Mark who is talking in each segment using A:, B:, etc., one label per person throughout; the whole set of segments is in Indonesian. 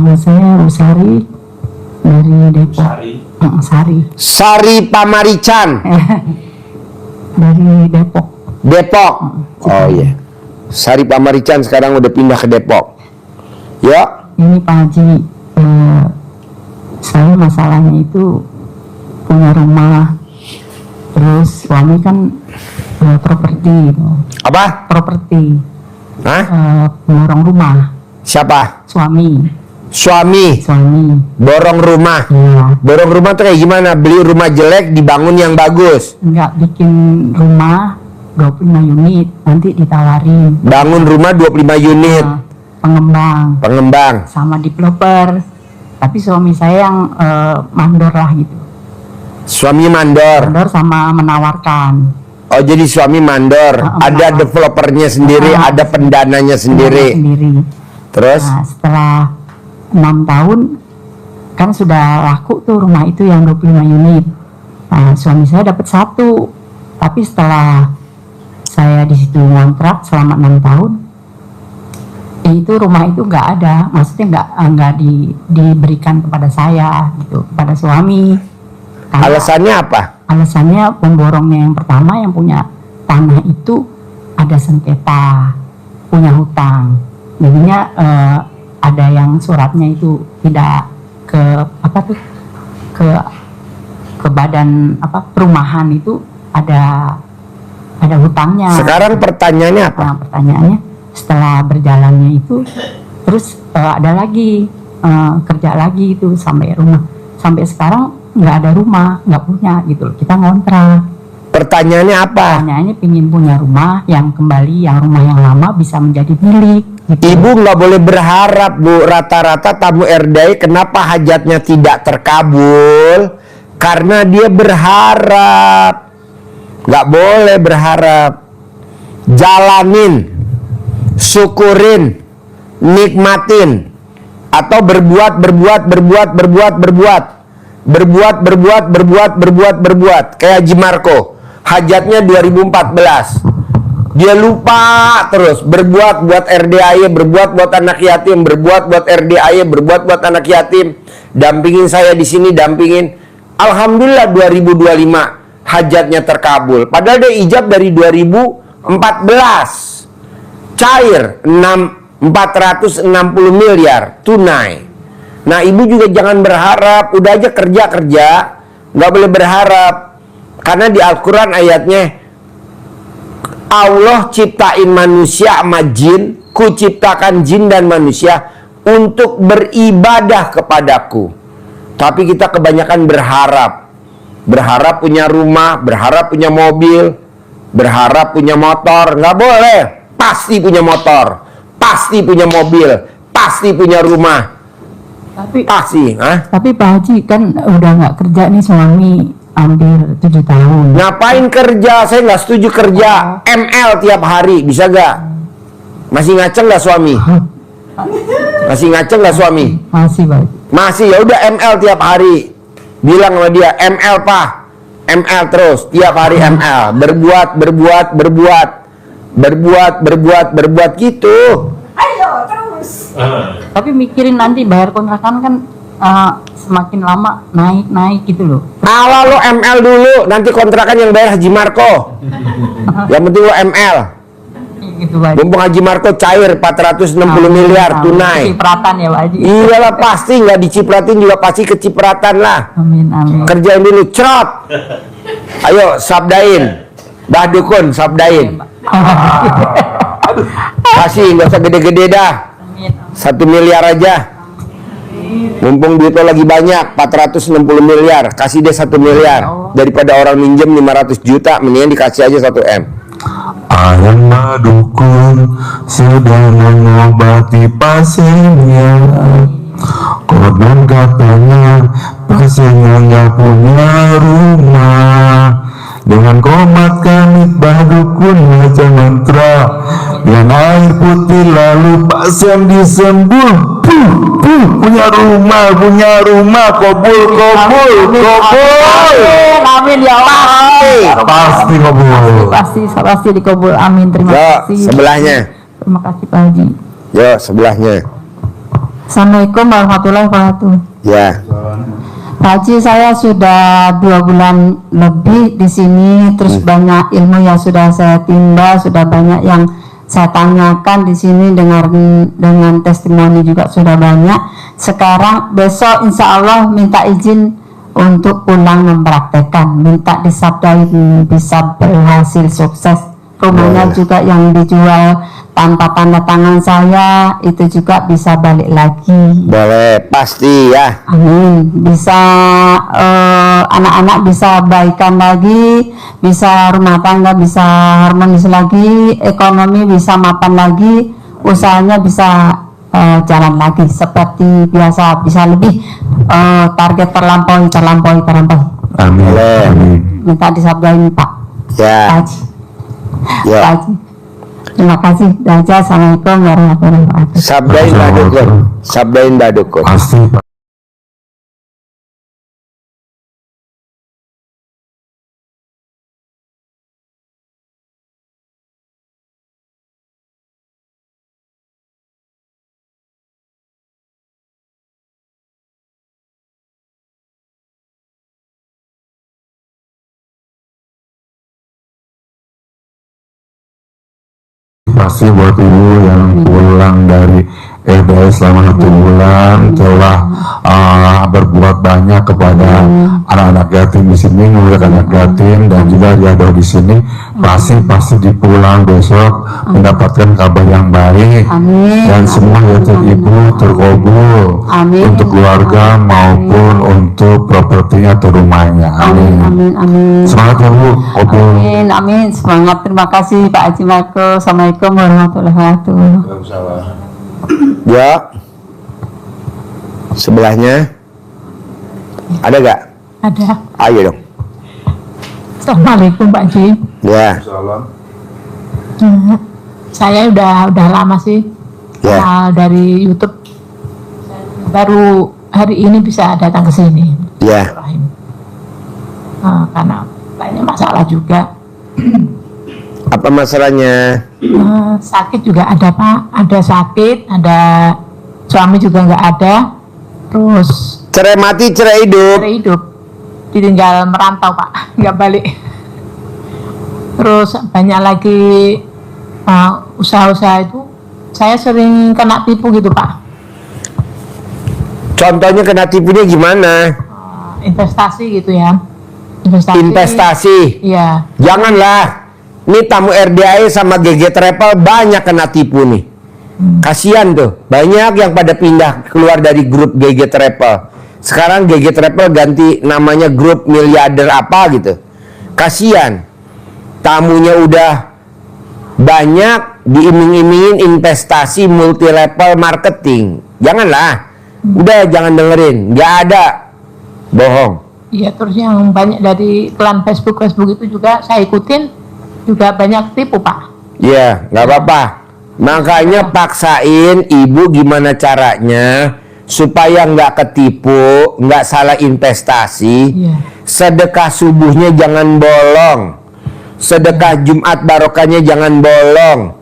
A: Nama saya Usari dari Depok. Sari.
B: Sari Pamarican.
A: Dari Depok.
B: Depok. Oh iya. Sari Pamarican sekarang udah pindah ke Depok. Ya.
A: Ini Pak Haji, saya masalahnya itu punya rumah, terus suami kan properti.
B: Apa?
A: Properti.
B: Hah?
A: Borong rumah.
B: Siapa?
A: Suami.
B: Suami. Borong rumah.
A: Iya.
B: Borong rumah tuh kayak gimana? Beli rumah jelek, dibangun yang bagus.
A: Enggak, bikin rumah 25 unit, nanti ditawarin.
B: Bangun rumah 25 unit.
A: Pengembang sama developer, tapi suami saya yang mandor lah gitu.
B: Suami mandor
A: sama menawarkan.
B: Oh, jadi suami mandor. Ada developernya sendiri, ada pendananya sendiri. Terus
A: setelah 6 tahun kan sudah laku tuh rumah itu yang 25 unit. Nah, suami saya dapat 1, tapi setelah saya di situ ngontrak selama 6 tahun, itu rumah itu nggak ada, maksudnya nggak diberikan kepada saya gitu, kepada suami. Karena
B: alasannya apa?
A: Alasannya pemborongnya yang pertama yang punya tanah itu ada sengketa, punya hutang, jadinya ada yang suratnya itu tidak ke badan perumahan, itu ada hutangnya.
B: Sekarang pertanyaannya apa?
A: Nah, pertanyaannya setelah berjalannya itu terus ada lagi kerja lagi itu sampai sekarang nggak ada rumah, nggak punya gitu, kita ngontrak.
B: Pertanyaannya apa?
A: Pertanyaannya pingin punya rumah yang kembali, yang rumah yang lama bisa menjadi milik gitu.
B: Ibu nggak boleh berharap, Bu. Rata-rata tamu RDI kenapa hajatnya tidak terkabul? Karena dia berharap. Nggak boleh berharap. Jalanin, syukurin, nikmatin, atau berbuat. Kayak Haji Marco, hajatnya 2014, dia lupa terus berbuat buat RDAY, berbuat buat anak yatim, berbuat buat RDAY, berbuat buat anak yatim. Dampingin saya di sini, dampingin. Alhamdulillah 2025 hajatnya terkabul. Padahal dia ijab dari 2014. Cair 460 miliar tunai. Nah, ibu juga jangan berharap, udah aja kerja, nggak boleh berharap. Karena di Al-Quran ayatnya, Allah ciptain manusia sama jin, ku ciptakan jin dan manusia untuk beribadah kepadaku. Tapi kita kebanyakan berharap punya rumah, berharap punya mobil, berharap punya motor. Nggak boleh. Pasti punya motor, pasti punya mobil, pasti punya rumah. Tapi Pak
A: Haji kan udah nggak kerja nih, suami hampir 7 tahun.
B: Ngapain kerja? Saya nggak setuju kerja. ML tiap hari, bisa gak? Masih ngaceng gak suami? Masih ngaceng gak suami?
A: Masih, Pak.
B: Masih, ya udah ML tiap hari. Bilang sama dia, ML Pak, ML terus tiap hari ML. Berbuat gitu.
A: Ayo terus. Tapi mikirin nanti bayar kontrakan kan semakin lama naik gitu loh.
B: Ala lo ML dulu, nanti kontrakan yang bayar Haji Marco. Yang penting lo ML.
A: Gitu, Pak.
B: Mumpung Haji Marco cair 460 miliar tunai.
A: Kecipratan ya, Pak Haji.
B: Iyalah pasti, nggak dicipratin juga pasti kecipratan lah.
A: Amin.
B: Kerjain dulu, cerot. Ayo sabdain, Mbah Dukun sabdain. Kasih, nggak usah gede-gede dah. 1 miliar aja. Mumpung duit lo lagi banyak, 460 miliar, kasih dia 1 miliar. Daripada orang minjem 500 juta, mendingan dikasih aja 1 M.
C: Ayah Mbah Dukun sudah mengobati pasiennya. Konon katanya pasiennya nggak punya rumah. Dengan komat kanit Mbah Dukun baca mantra, yang air putih lalu pasien disembur. Punya rumah, kabul.
A: Amin ya Allah.
C: Pasti kabul.
A: Pasti dikabul. Amin. Terima kasih.
B: Sebelahnya.
A: Terima kasih Pak Haji.
B: Yo, sebelahnya.
A: Assalamualaikum warahmatullahi wabarakatuh.
B: Ya.
A: Pak Haji, saya sudah 2 bulan lebih di sini, terus banyak ilmu yang sudah saya timba, sudah banyak yang saya tanyakan di sini, dengan testimoni juga sudah banyak. Sekarang besok insya Allah minta izin untuk pulang mempraktekkan, minta disabdain bisa berhasil sukses. Rumahnya juga yang dijual tanpa tanda tangan saya itu juga bisa balik lagi.
B: Boleh, pasti ya.
A: Amin. Bisa anak-anak bisa baikan lagi, bisa rumah tangga bisa harmonis lagi, ekonomi bisa mapan lagi, usahanya bisa jalan lagi seperti biasa, bisa lebih target terlampaui.
C: Amin.
B: Boleh.
C: Amin.
A: Minta disabdain Pak
B: Ya.
A: Haji. Pak
B: Ya.
A: Haji. Terima kasih. Assalamualaikum warahmatullahi wabarakatuh.
B: Sabdain Mbak Dukun. Sabdain Mbak Dukun.
C: Pasti Pak. Pasti buat ibu yang pulang dari LDS selama 1 bulan telah berbuat banyak kepada anak-anak yatim di sini, memuliakan anak yatim, dan juga diadau di sini. Pasti di pulang besok mendapatkan kabar yang baik.
A: Amin.
C: Dan semua yatim ibu terkabul
A: Amin.
C: untuk keluarga maupun untuk propertinya atau rumahnya. Amin.
A: Amin.
C: Semangat ya Bu, kabul.
A: Amin. Semangat. Terima kasih Pak Haji Marco. Assalamualaikum warahmatullahi wabarakatuh.
B: Ya. Sebelahnya ada gak?
A: Ada.
B: Ayo dong.
A: Assalamualaikum Pak Haji.
B: Ya.
A: Saya udah lama sih
B: Ya.
A: kenal dari YouTube. Baru hari ini bisa datang ke sini.
B: Ya.
A: Karena banyak masalah juga.
B: Apa masalahnya?
A: Sakit juga ada Pak. Ada sakit, ada suami juga nggak ada. Terus
B: Cerai mati, cerai hidup.
A: dari hidup ditinggal merantau Pak, nggak balik. Terus banyak lagi usaha-usaha itu saya sering kena tipu gitu Pak.
B: Contohnya kena tipunya gimana?
A: Investasi gitu ya.
B: Investasi.
A: Iya.
B: Janganlah. Ini tamu RDA sama GG Travel banyak kena tipu nih. Kasihan tuh. Banyak yang pada pindah keluar dari grup GG Travel. Sekarang GG Travel ganti namanya grup miliarder apa gitu. Kasihan. Tamunya udah banyak, diiming-imingin investasi multi level marketing. Janganlah. Udah jangan dengerin. Nggak ada. Bohong.
A: Iya, terus yang banyak dari iklan Facebook itu juga saya ikutin, juga banyak tipu Pak.
B: Iya, nggak apa-apa. Makanya paksain ibu gimana caranya supaya nggak ketipu, nggak salah investasi.
A: Iya.
B: Sedekah subuhnya jangan bolong. Sedekah Jumat barokahnya jangan bolong.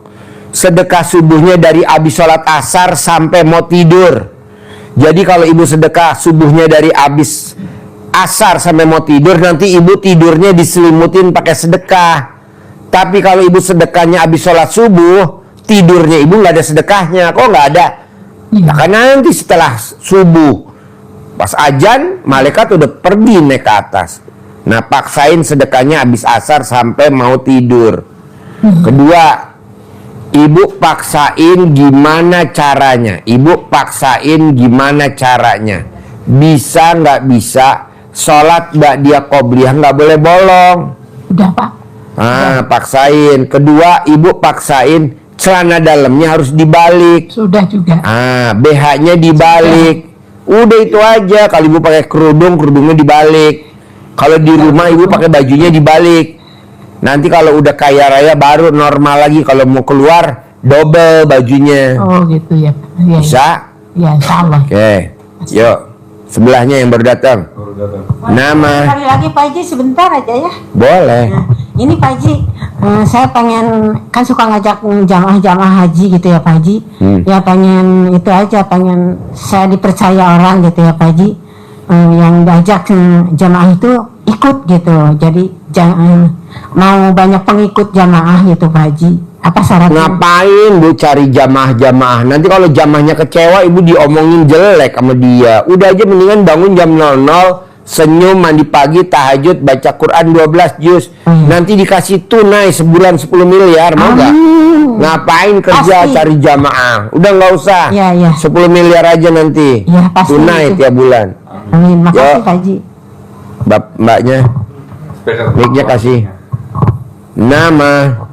B: Sedekah subuhnya dari abis sholat asar sampai mau tidur. Jadi kalau ibu sedekah subuhnya dari abis asar sampai mau tidur, nanti ibu tidurnya diselimutin pakai sedekah. Tapi kalau ibu sedekahnya habis sholat subuh, tidurnya ibu nggak ada sedekahnya. Kok nggak ada? Nah, karena nanti setelah subuh, pas ajan, malaikat udah pergi naik ke atas. Nah, paksain sedekahnya habis asar sampai mau tidur. Kedua, ibu paksain gimana caranya. Ibu paksain gimana caranya. Bisa nggak bisa, sholat dia qobliyah nggak boleh bolong.
A: Udah Pak.
B: Paksain. Kedua, ibu paksain celana dalamnya harus dibalik.
A: Sudah juga.
B: BH-nya dibalik. Udah itu aja. Kalau ibu pakai kerudung, kerudungnya dibalik. Kalau di rumah ibu pakai bajunya dibalik. Nanti kalau udah kaya raya baru normal lagi. Kalau mau keluar double bajunya.
A: Oh gitu ya. Ya,
B: Bisa?
A: ya insya Allah.
B: Oke. Yuk. Sebelahnya yang baru datang. Nama.
D: Sekali lagi Pak Haji sebentar aja ya.
B: Boleh.
D: Nah, ini Pak Haji,
A: Saya pengen, kan suka ngajak jamaah-jamaah haji gitu ya Pak Haji. Ya pengen itu aja, pengen saya dipercaya orang gitu ya Pak Haji. Yang diajak jamaah itu ikut gitu. Jadi jangan mau banyak pengikut jamaah gitu Pak Haji. Apa syaratnya?
B: Ngapain Bu cari jamaah-jamaah? Nanti kalau jamaahnya kecewa, Ibu diomongin jelek sama dia. Udah aja mendingan bangun jam 00, senyum, mandi pagi, tahajud, baca Quran 12 juz. Nanti dikasih tunai sebulan 10 miliar, mau nggak? Ngapain kerja
A: Pasti.
B: cari jamaah? Udah nggak usah.
A: Iya.
B: 10 miliar aja nanti.
A: Iya, pasti
B: tunai
A: itu.
B: tiap bulan.
A: Amin. Makasih
B: Yo.
A: Pak Haji.
B: Mbaknya, mic-nya kasih. Nama,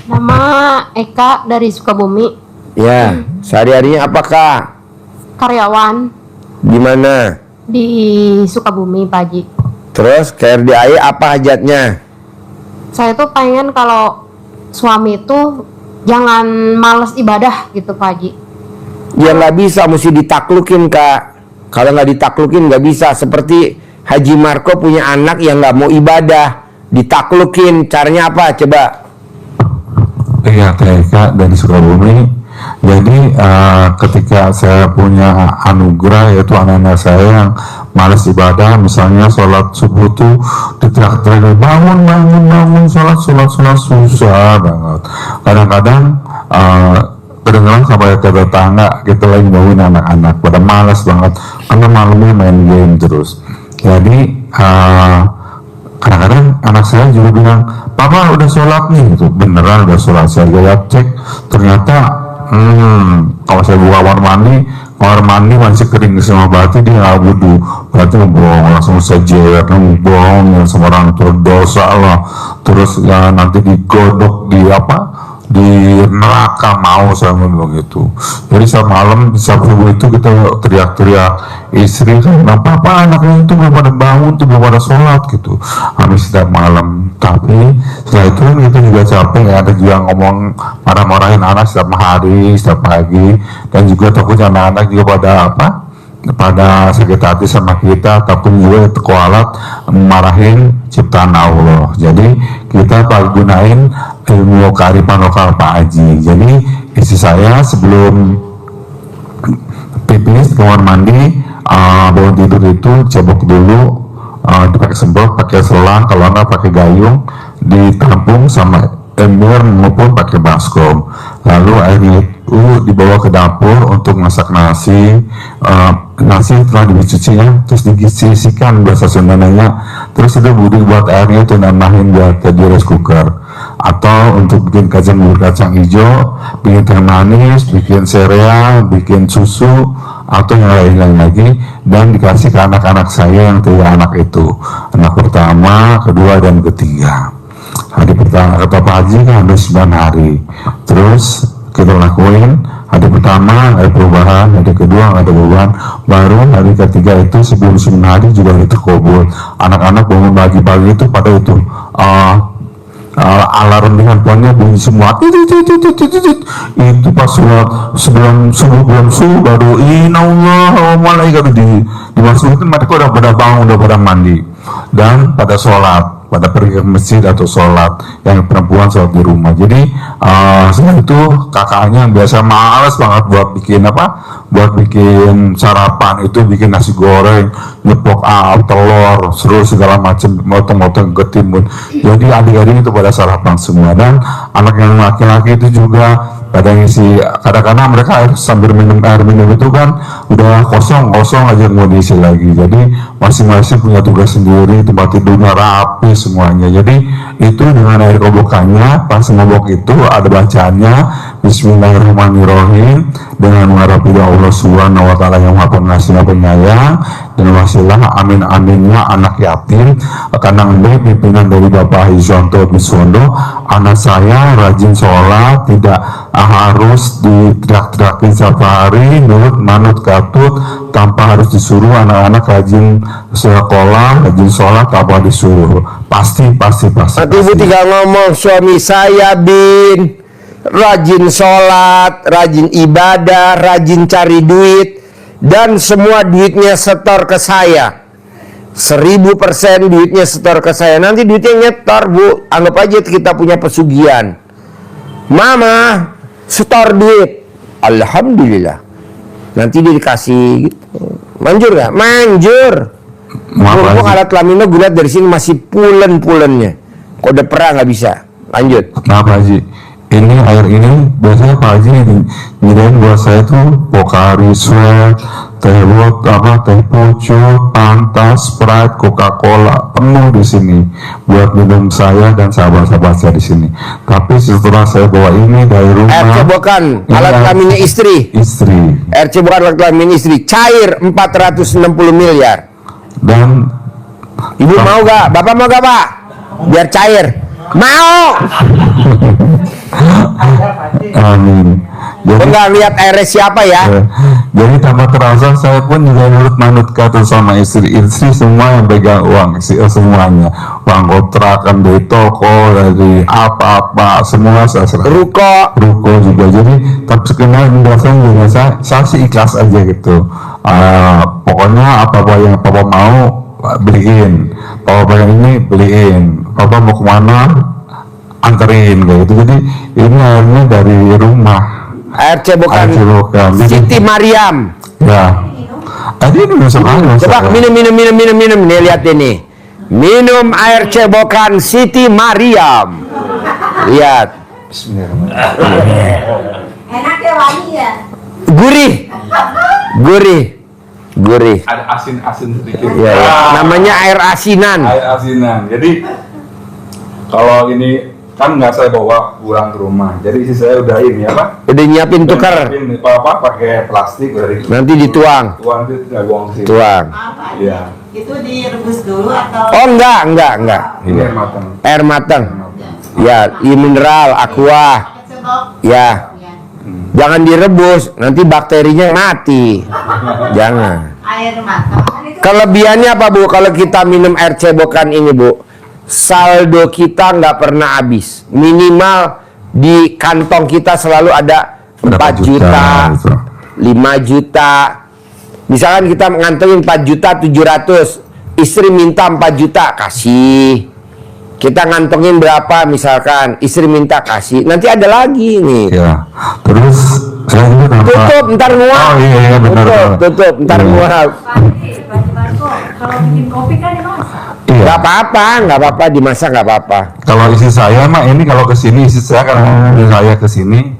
D: Nama Eka dari Sukabumi,
B: ya, sehari-harinya apakah?
D: karyawan
B: Di mana?
D: di Sukabumi, Pak Haji.
B: Terus ke RDAI apa hajatnya?
D: Saya tuh pengen kalau suami itu jangan males ibadah gitu, Pak Haji.
B: Ya nggak bisa, mesti ditaklukin Kak. Kalau nggak ditaklukin nggak bisa. Seperti Haji Marco punya anak yang nggak mau ibadah, ditaklukin. Caranya apa? Coba.
C: Iya, TK dari Sukabumi. Jadi ketika saya punya anugerah, yaitu anak-anak saya yang malas ibadah, misalnya sholat subuh tuh diteriak-teriak, bangun, sholat susah banget. Kadang-kadang kedengeran sampai ke tetangga kita lagi bangun anak-anak pada malas banget karena malamnya main game terus. Jadi kadang-kadang anak saya juga bilang, papa udah sholat nih, gitu. Beneran udah sholat. Saya lihat cek, ternyata kalau saya buka kamar mandi masih kering semua, berarti dia nggak wudhu, berarti bohong, langsung saja bohong yang sama orang berdosa lah. Terus ya nanti digodok di neraka, mau saya ngomong gitu. Jadi saat malam subuh itu kita teriak-teriak istri, kenapa papa anaknya itu belum pada bangun tuh, belum pada sholat gitu, habis setiap malam. Tapi setelah itu kan kita juga capek ya, ada juga ngomong marah-marahin anak setiap hari, setiap pagi, dan juga takutnya anak-anak juga pada sakit hati sama kita, takut juga kualat marahin ciptaan Allah. Jadi kita gunain ilmu kearifan lokal Pak Haji. Jadi istri saya sebelum pipis kamar mandi, bangun tidur itu cebok dulu, dipakai semprot, pakai selang, kalau enggak pakai gayung, ditampung sama ember maupun pakai baskom. Lalu airnya itu dibawa ke dapur untuk masak nasi. Nasi telah dicucinya, terus disisikan bahasa Sundanya. Terus itu buat airnya itu nambahin buat jadi rice cooker, atau untuk bikin kacang bubur kacang hijau, bikin teh manis, bikin sereal, bikin susu, atau yang lain-lain lagi, dan dikasih ke anak-anak saya yang 3 anak itu, anak pertama, kedua, dan ketiga. Hari pertama kata Pak Haji kan ada 9 hari, terus kita lakuin hari pertama ada perubahan, hari kedua nggak ada perubahan, baru hari ketiga itu sebelum 9 hari juga itu kabul. Anak-anak bangun pagi-pagi itu pada itu alarm dengan handphonenya bunyi semua, itu pas sebelum subuh baru inallah malaikat dimasukin, mereka udah pada bangun, udah pada mandi dan pada sholat, pada pergi ke masjid atau sholat, yang perempuan sholat di rumah. Jadi setelah itu kakaknya yang biasa malas banget buat bikin sarapan, itu bikin nasi goreng, nyepok telur, terus segala macam, motong-motong ketimbun. Jadi adik-adik itu pada sarapan semua, dan anak yang laki-laki itu juga pada ngisi. Kadang-kadang mereka sambil minum air minum itu kan udah kosong aja mau diisi lagi. Jadi masing-masing punya tugas sendiri, tempat tidurnya rapi semuanya. Jadi itu dengan air kobokannya, pas ngobok itu ada bacaannya Bismillahirrahmanirrahim, dengan mengharapkan Allah Subhanahu wa Ta'ala yang Maha Pengasih dan Penyayang, dan wasilah amin-aminnya anak yatim. Karena pimpinan dari Bapak Hizonto Bisondo, anak saya rajin sholat, tidak harus diteriak-teriakin setiap hari, nurut manut katut, tanpa harus disuruh. Anak-anak rajin sekolah, rajin sholat, tanpa disuruh, pasti.
B: Nanti Ibu tinggal ngomong, suami saya rajin sholat, rajin ibadah, rajin cari duit, dan semua duitnya setor ke saya. 1000% duitnya setor ke saya. Nanti duitnya nyetor, Bu. Anggap aja kita punya pesugihan. Mama, setor duit. Alhamdulillah. Nanti dia dikasih gitu. Manjur gak? Manjur. Mumpung alat kelaminnya gue liat dari sini masih pulen-pulennya. Kode perang nggak bisa. Lanjut.
C: Nah Pak Haji, ini air ini biasanya Pak Haji nyediain buat saya tuh Pocari Sweat, teh bot, teh pucuk, Fanta, Sprite, Coca-Cola penuh di sini buat minum saya dan sahabat-sahabat saya di sini. Tapi setelah saya bawa ini dari rumah,
B: Air cebokan alat kelaminnya istri. Air cebokan alat kelamin istri cair 460 miliar.
C: Dan
B: Ibu mau gak? Bapak mau gak, Pak? Biar cair. Mau.
C: amin.
B: Kok nggak lihat airnya siapa ya?
C: Jadi tanpa terasa saya pun juga nurut kata sama istri semua yang pegang uang semuanya, uang kontrakan dari toko, dari apa-apa semua saya serah. Ruko juga. Jadi tapi sekenal menjelaskan juga saya sih ikhlas aja gitu. Pokoknya apa yang papa mau beliin, papa pengen ini beliin, papa mau kemana anterin kayak gitu. Jadi ini airnya dari rumah,
B: air cebokan Siti Mariam.
C: Ya. Tadi minum sekali.
B: Coba minum. Nih lihat ini. Minum air cebokan Siti Mariam. Lihat.
E: Enak ya, wangi ya.
B: Gurih.
C: Ada asin sedikit.
B: Ya. Namanya air asinan.
C: Air asinan. Jadi kalau ini kan nggak saya bawa pulang ke rumah. Jadi isi saya udah ini apa?
B: Udah nyiapin tukar.
C: Apa pakai plastik udah
B: Nanti dituang.
C: Tuang itu nggak buang sih.
B: Tuang.
C: Iya.
E: Itu direbus dulu atau?
B: Oh enggak.
C: Ini air matang.
B: Air matang. Ya, mineral, aqua. Ya. Jangan direbus, nanti bakterinya mati. Jangan.
E: Air matang.
B: Kelebihannya apa, Bu? Kalau kita minum air cebokan ini, Bu, saldo kita nggak pernah habis. Minimal di kantong kita selalu ada 4 juta, 5 juta. Misalkan kita ngantongin 4.700.000, istri minta 4 juta, kasih. Kita ngantongin berapa, misalkan istri minta, kasih. Nanti ada lagi nih.
C: Ya. Terus saya juga tanpa.
B: Tutup, ntar nguap.
C: Oh iya benar.
B: Tutup, ntar nguap.
E: Kalau bikin kopi kan dimasak.
C: Iya.
B: Nggak apa-apa, dimasak nggak apa-apa.
C: Kalau isi saya mah ini kalau kesini isi saya kan saya kesini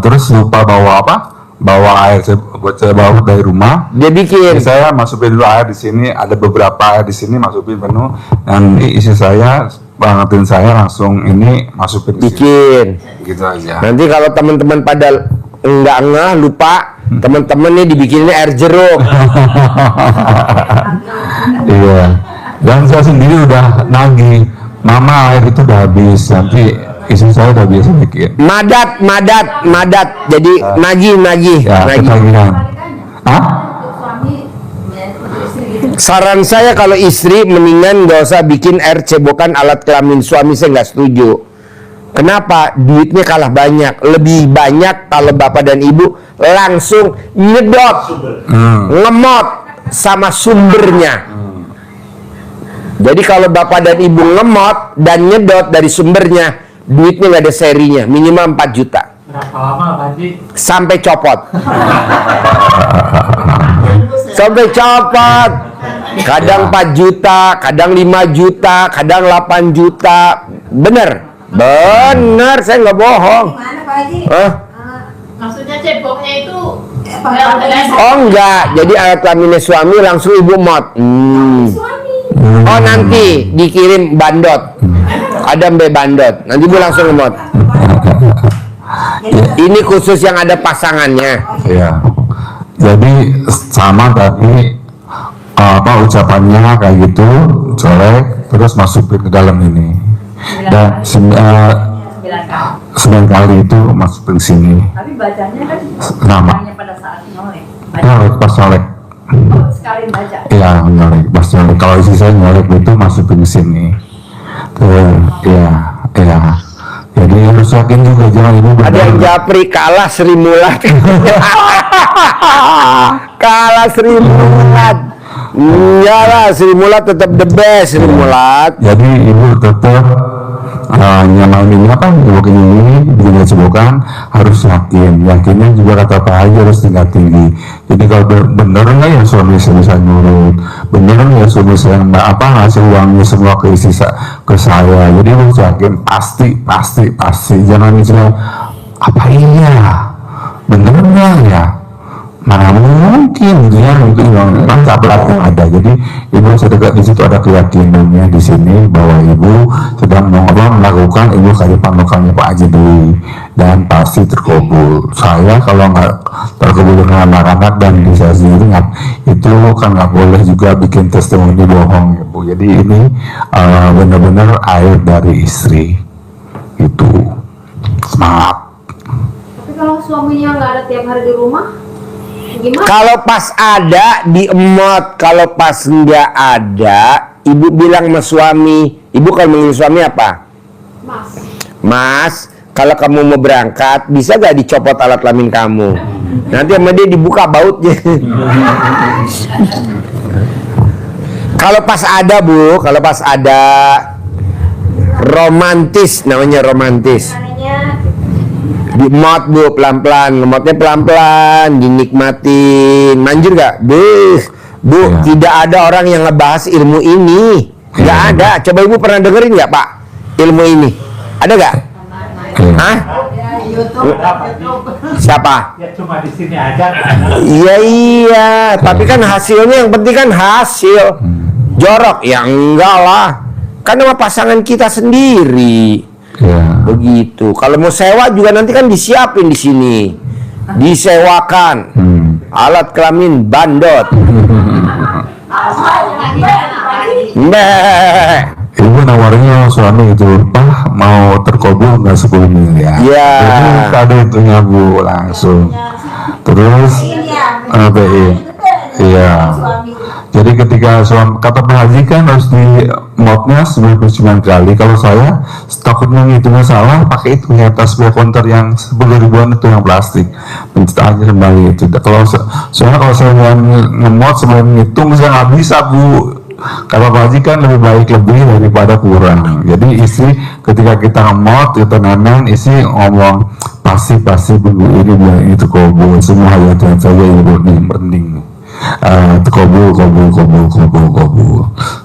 C: terus lupa bawa apa? Bawa air buat saya bawa dari rumah.
B: Dia bikin.
C: Jadi saya masukin dulu air di sini, ada beberapa air di sini masukin penuh, dan isi saya bangetin saya langsung ini masukin
B: Bikin.
C: gitu aja.
B: Nanti kalau teman-teman pada nggak ngeh lupa, teman-teman nih dibikinnya air jeruk.
C: Iya. Dan saya sendiri udah nagih, mama air itu udah habis, nanti istri saya udah biasa bikin.
B: Madat. Jadi nagih.
C: Ya, ketagihan. Hah?
B: Saran saya kalau istri mendingan nggak usah bikin air cebokan alat kelamin. Suami saya nggak setuju. Kenapa? Duitnya kalah banyak. Lebih banyak kalau bapak dan ibu langsung nyedot, ngemot sama sumbernya. Jadi kalau bapak dan ibu ngemot dan nyedot dari sumbernya, duitnya nggak ada serinya, minimal 4 juta.
F: Berapa lama Pak Haji?
B: Sampai copot. Sampai copot. Kadang 4 juta, kadang 5 juta, kadang 8 juta. Bener, saya nggak bohong.
E: Gimana Pak Haji?
B: Hah?
G: Maksudnya ceboknya itu
B: Oh enggak, jadi alat kelaminnya suami langsung ibu mod. Oh nanti dikirim bandot. Ada mbe bandot. Nanti ibu langsung mod. Ini khusus yang ada pasangannya.
C: Iya. Jadi sama tadi apa ucapannya kayak gitu, colek terus masukin ke dalam ini. Dan 9 kali itu masukin sini.
G: tapi bacanya kan
C: Nama.
G: hanya pada saat nyolek.
C: Nyolek pas nyolek.
G: Oh, sekali baca.
C: Iya nyolek pas nyolek. Kalau isi saya nyolek itu masukin ke sini. Iya. Jadi harus yakin juga jangan ibu
B: Ada yang japri kalah Sri Mulat. Kalah Sri Mulat. Iyalah, Sri Mulat tetap the best, Sri Mulat.
C: Jadi ibu tetap nyamain ini apa, ibu ini juga cobakan harus yakinnya juga kata Pak Haji harus tingkat tinggi. Jadi kalau bener nggak ya suami saya bisa nurut, bener nggak ya suami saya ngasih uangnya semua ke ke saya. Jadi harus yakin pasti, jangan misalnya apa iya bener nggak ya, mana mungkin dia mungkin mantap ada. Jadi ibu sedekat di situ ada keyakinannya di sini bahwa ibu sedang melakukan ibu kearifan lokalnya Pak Haji Dwi dan pasti terkabul. Saya kalau nggak terkabul dengan anak-anak dan bisa sendiri itu kan nggak boleh juga bikin testimoni bohong ya Bu. Jadi ini benar-benar air dari istri itu. Semangat.
D: Tapi kalau suaminya nggak ada tiap hari di rumah, gimana?
B: Kalau pas ada diemot, kalau pas nggak ada, ibu bilang sama suami, ibu kalau manggil suami apa? Mas, kalau kamu mau berangkat, bisa gak dicopot alat kelamin kamu? Nanti sama dia dibuka bautnya. Kalau pas ada Bu, kalau pas ada romantis, namanya romantis. Dimot Bu, pelan-pelan, ngemotnya pelan-pelan, dinikmatin. Manjur gak? Bu,
C: Ya.
B: tidak ada orang yang ngebahas ilmu ini. Gak ada. Coba Ibu pernah dengerin gak Pak? Ilmu ini. Ada gak? Hah? Siapa?
F: Ya cuma di sini aja.
B: Iya, tapi kan hasilnya yang penting kan hasil. Jorok, ya enggak lah. Kan sama pasangan kita sendiri.
C: Ya.
B: Begitu. Kalau mau sewa juga nanti kan disiapin di sini. Disewakan. Alat kelamin bandot. Mbak.
C: Ibu nawarnya suami itu, Pak mau terkabul nggak 10 miliar?
B: Ya.
C: Jadi ada itunya Bu langsung. Terus BI. Iya. Jadi ketika suami kata Pak Haji kan harus di modnya 99 kali. Kalau saya takutnya ngitungnya salah, pakai itu ternyata sebuah konter yang 10 ribuan itu yang plastik. Pencetakannya kembali itu. Soalnya kalau saya ngemot sebelum ngitung saya nggak bisa Bu. Kalau Pak Haji kan lebih baik lebih daripada kurang. Jadi istri ketika kita ngemot kita nemen, istri ngomong pasti bu ini bilang itu kabul semua hajat saja ibu nih penting. Kabul.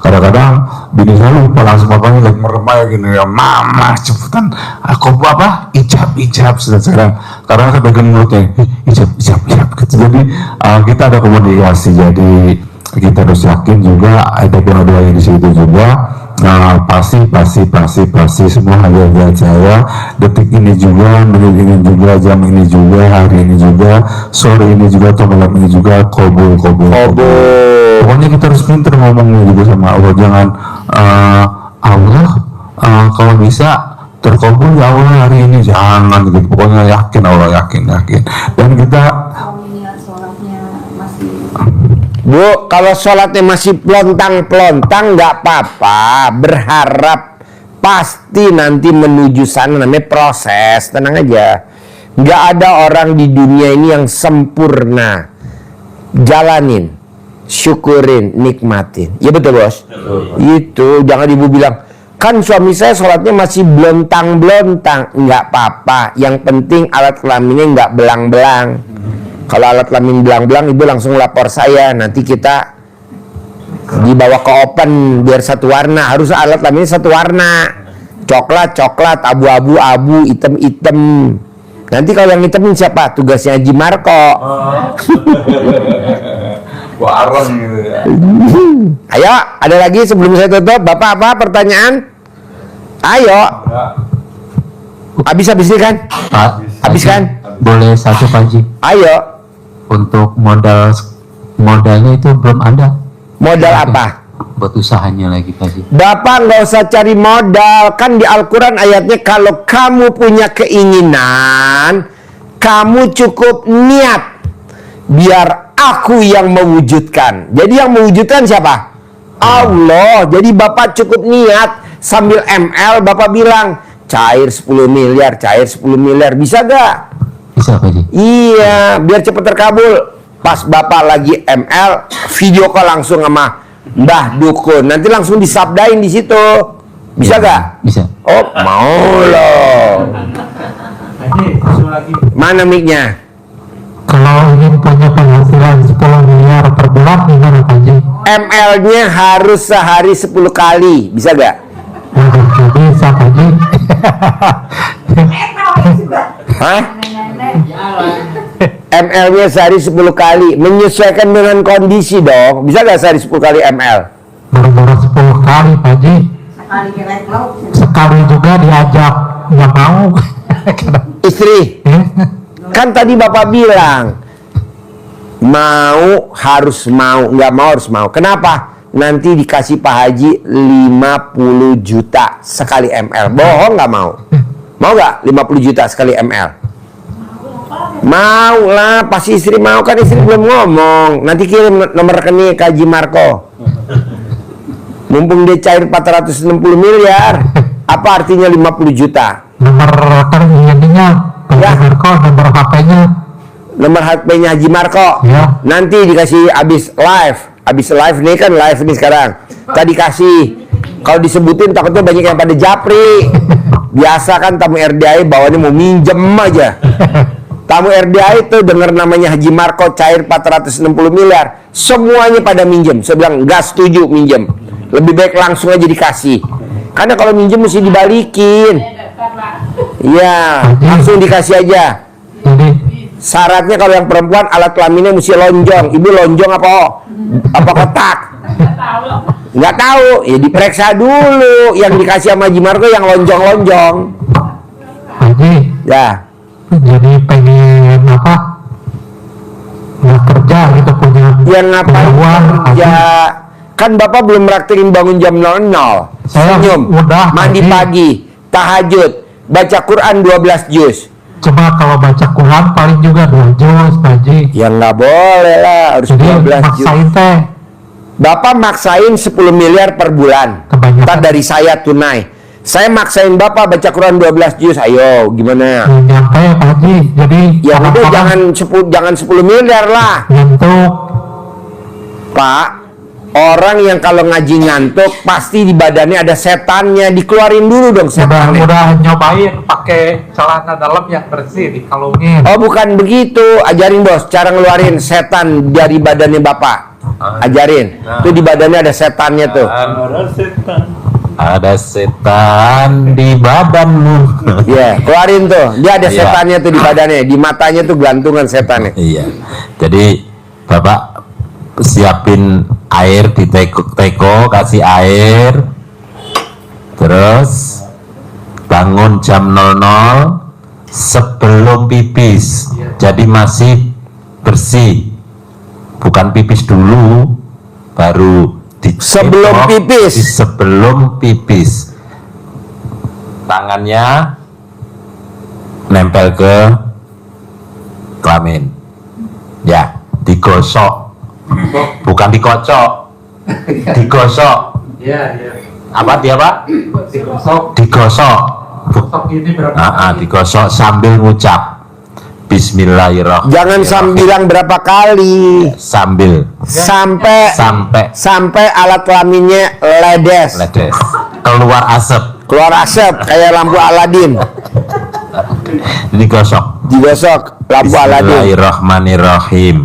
C: Kadang-kadang bini saya lupa langsung bapaknya lagi meremai gini ya, mama cepetan kabul apa ijab sekarang karena saya pegang mulutnya ijab gitu. Jadi kita ada komunikasi, jadi kita harus yakin juga ada doa-doa di situ juga. Pasti semua hajat saya detik ini juga, menit ini juga, jam ini juga, hari ini juga, sore ini juga, atau malam ini juga kabul. Pokoknya kita harus pintar ngomongnya juga sama Allah. Jangan Allah kalau bisa terkabul ya Allah hari ini, jangan gitu. Pokoknya yakin Allah, yakin. Dan kita
B: Bu, kalau sholatnya masih pelontang nggak apa-apa, berharap pasti nanti menuju sana, namanya proses, tenang aja. Nggak ada orang di dunia ini yang sempurna. Jalanin, syukurin, nikmatin. Ya betul Bos? Itu, jangan ibu bilang, kan suami saya sholatnya masih belontang. Nggak apa-apa, yang penting alat kelaminnya nggak belang-belang. Kalau alat kelamin belang-belang, ibu langsung lapor saya. Nanti kita dibawa ke open biar satu warna. Harus alat kelaminnya satu warna. Coklat, abu-abu, hitam. Nanti kalau yang hitamin siapa? Tugasnya Haji Marco.
C: warung gitu ya.
B: Ayo, ada lagi sebelum saya tutup. Bapak apa pertanyaan? Ayo. Habis nih kan? Habis kan?
H: Boleh satu Pak Haji?
B: Ayo.
H: Untuk modalnya itu belum ada.
B: Modal apa?
H: Buat usahanya lagi Pak Haji.
B: Bapak nggak usah cari modal. Kan di Al-Quran ayatnya kalau kamu punya keinginan, kamu cukup niat. Biar aku yang mewujudkan. Jadi yang mewujudkan siapa? Allah. Jadi Bapak cukup niat. Sambil ML Bapak bilang, cair 10 miliar. Bisa gak?
H: Bisa Pak Haji?
B: Iya, biar cepat terkabul. pas Bapak lagi ML, video call langsung sama Mbah Dukun, nanti langsung disabdain di situ, bisa gak?
H: Bisa.
B: Oh, mau loh. Mana mic-nya?
C: Kalau ingin punya penghasilan 10 miliar per bulan gimana Pak Haji?
B: ML-nya harus sehari 10 kali, bisa gak?
C: Waduh, bisa Pak Haji.
B: Hah? ML-nya sehari 10 kali, menyesuaikan dengan kondisi dong. Bisa gak sehari 10 kali ML?
C: Baru-baru 10 kali Pak Haji. Sekali juga diajak nggak mau.
B: Istri, kan tadi Bapak bilang mau harus mau, nggak mau harus mau. Kenapa? Nanti dikasih Pak Haji 50 juta sekali ML. Bohong nggak mau? Mau nggak 50 juta sekali ML? Mau lah, pasti istri mau, kan istri belum ngomong. Nanti kirim nomor rekening ke Haji Marco. Mumpung dia cair 460 miliar, apa artinya 50 juta?
C: Nomor rekeningnya
B: Ya.
C: Pak Marco, nomor HP-nya.
B: Nomor HP-nya Haji Marco.
C: Ya.
B: Nanti dikasih abis live nih kan, live nih sekarang. Tadi kasih. Kalau disebutin takutnya banyak yang pada japri. Biasa kan tamu RDI bawahnya mau minjem aja. Tamu RDI itu dengar namanya Haji Marco cair 460 miliar, semuanya pada minjem. Saya bilang nggak setuju minjem. Lebih baik langsung aja dikasih. Karena kalau minjem mesti dibalikin. Iya, langsung dikasih aja.
C: Jadi
B: Syaratnya kalau yang perempuan alat kelaminnya mesti lonjong. Ibu lonjong apa kotak? Nggak tahu. Ya diperiksa dulu. Yang dikasih sama Haji Marco yang lonjong-lonjong.
C: Haji,
B: Ya.
C: jadi pengen apa? Nggak kerja gitu, punya
B: Yang ngapain
C: uang,
B: kerja? Kan Bapak belum praktekin bangun jam 00.
C: Saya
B: Senyum,
C: udah,
B: mandi
C: Haji.
B: pagi, tahajud, baca Quran 12 juz.
C: Cuma kalau baca Quran paling juga 2 juz Pak Haji.
B: Ya nggak boleh lah, harus
C: Jadi
B: 12 juz.
C: maksain teh.
B: Bapak maksain 10 miliar per bulan.
C: Kebanyakan.
B: Ntar dari saya tunai. Saya maksain Bapak baca Quran 12 juz. Ayo, gimana?
C: Belum nyampe Pak Haji. Jadi
B: Ya udah
C: kadang-kadang
B: jangan 10 miliar lah.
C: ngantuk.
B: Pak, orang yang kalau ngaji ngantuk pasti di badannya ada setannya. Dikeluarin dulu dong setannya.
C: Udah nyobain pakai celana dalam yang bersih, dikalungin.
B: Oh, bukan begitu. Ajarin bos cara ngeluarin setan dari badannya Bapak. Ajarin. Tuh di badannya ada setannya tuh.
H: Ada setan di badanmu.
B: Iya, keluarin tuh. Dia ada
H: Iya.
B: setannya tuh di badannya. Di matanya tuh gelantungan setannya.
H: Iya. Jadi Bapak siapin air di teko, kasih air. Terus bangun jam 00 sebelum pipis. Jadi masih bersih. Bukan pipis dulu, baru
B: Sebelum pipis.
H: Sebelum pipis. Tangannya nempel ke kelamin. Ya, digosok. Bukan dikocok. Digosok. Apa dia, Pak? Digosok. Digosok sambil ngucap Bismillahirrahmanirrahim.
B: Jangan bilang berapa kali.
H: Sambil
B: Sampai alat kelaminnya ledes.
H: keluar asap.
B: Keluar asap kayak lampu Aladin.
H: Digosok.
B: Digosok lampu Aladin.
H: Bismillahirrahmanirrahim.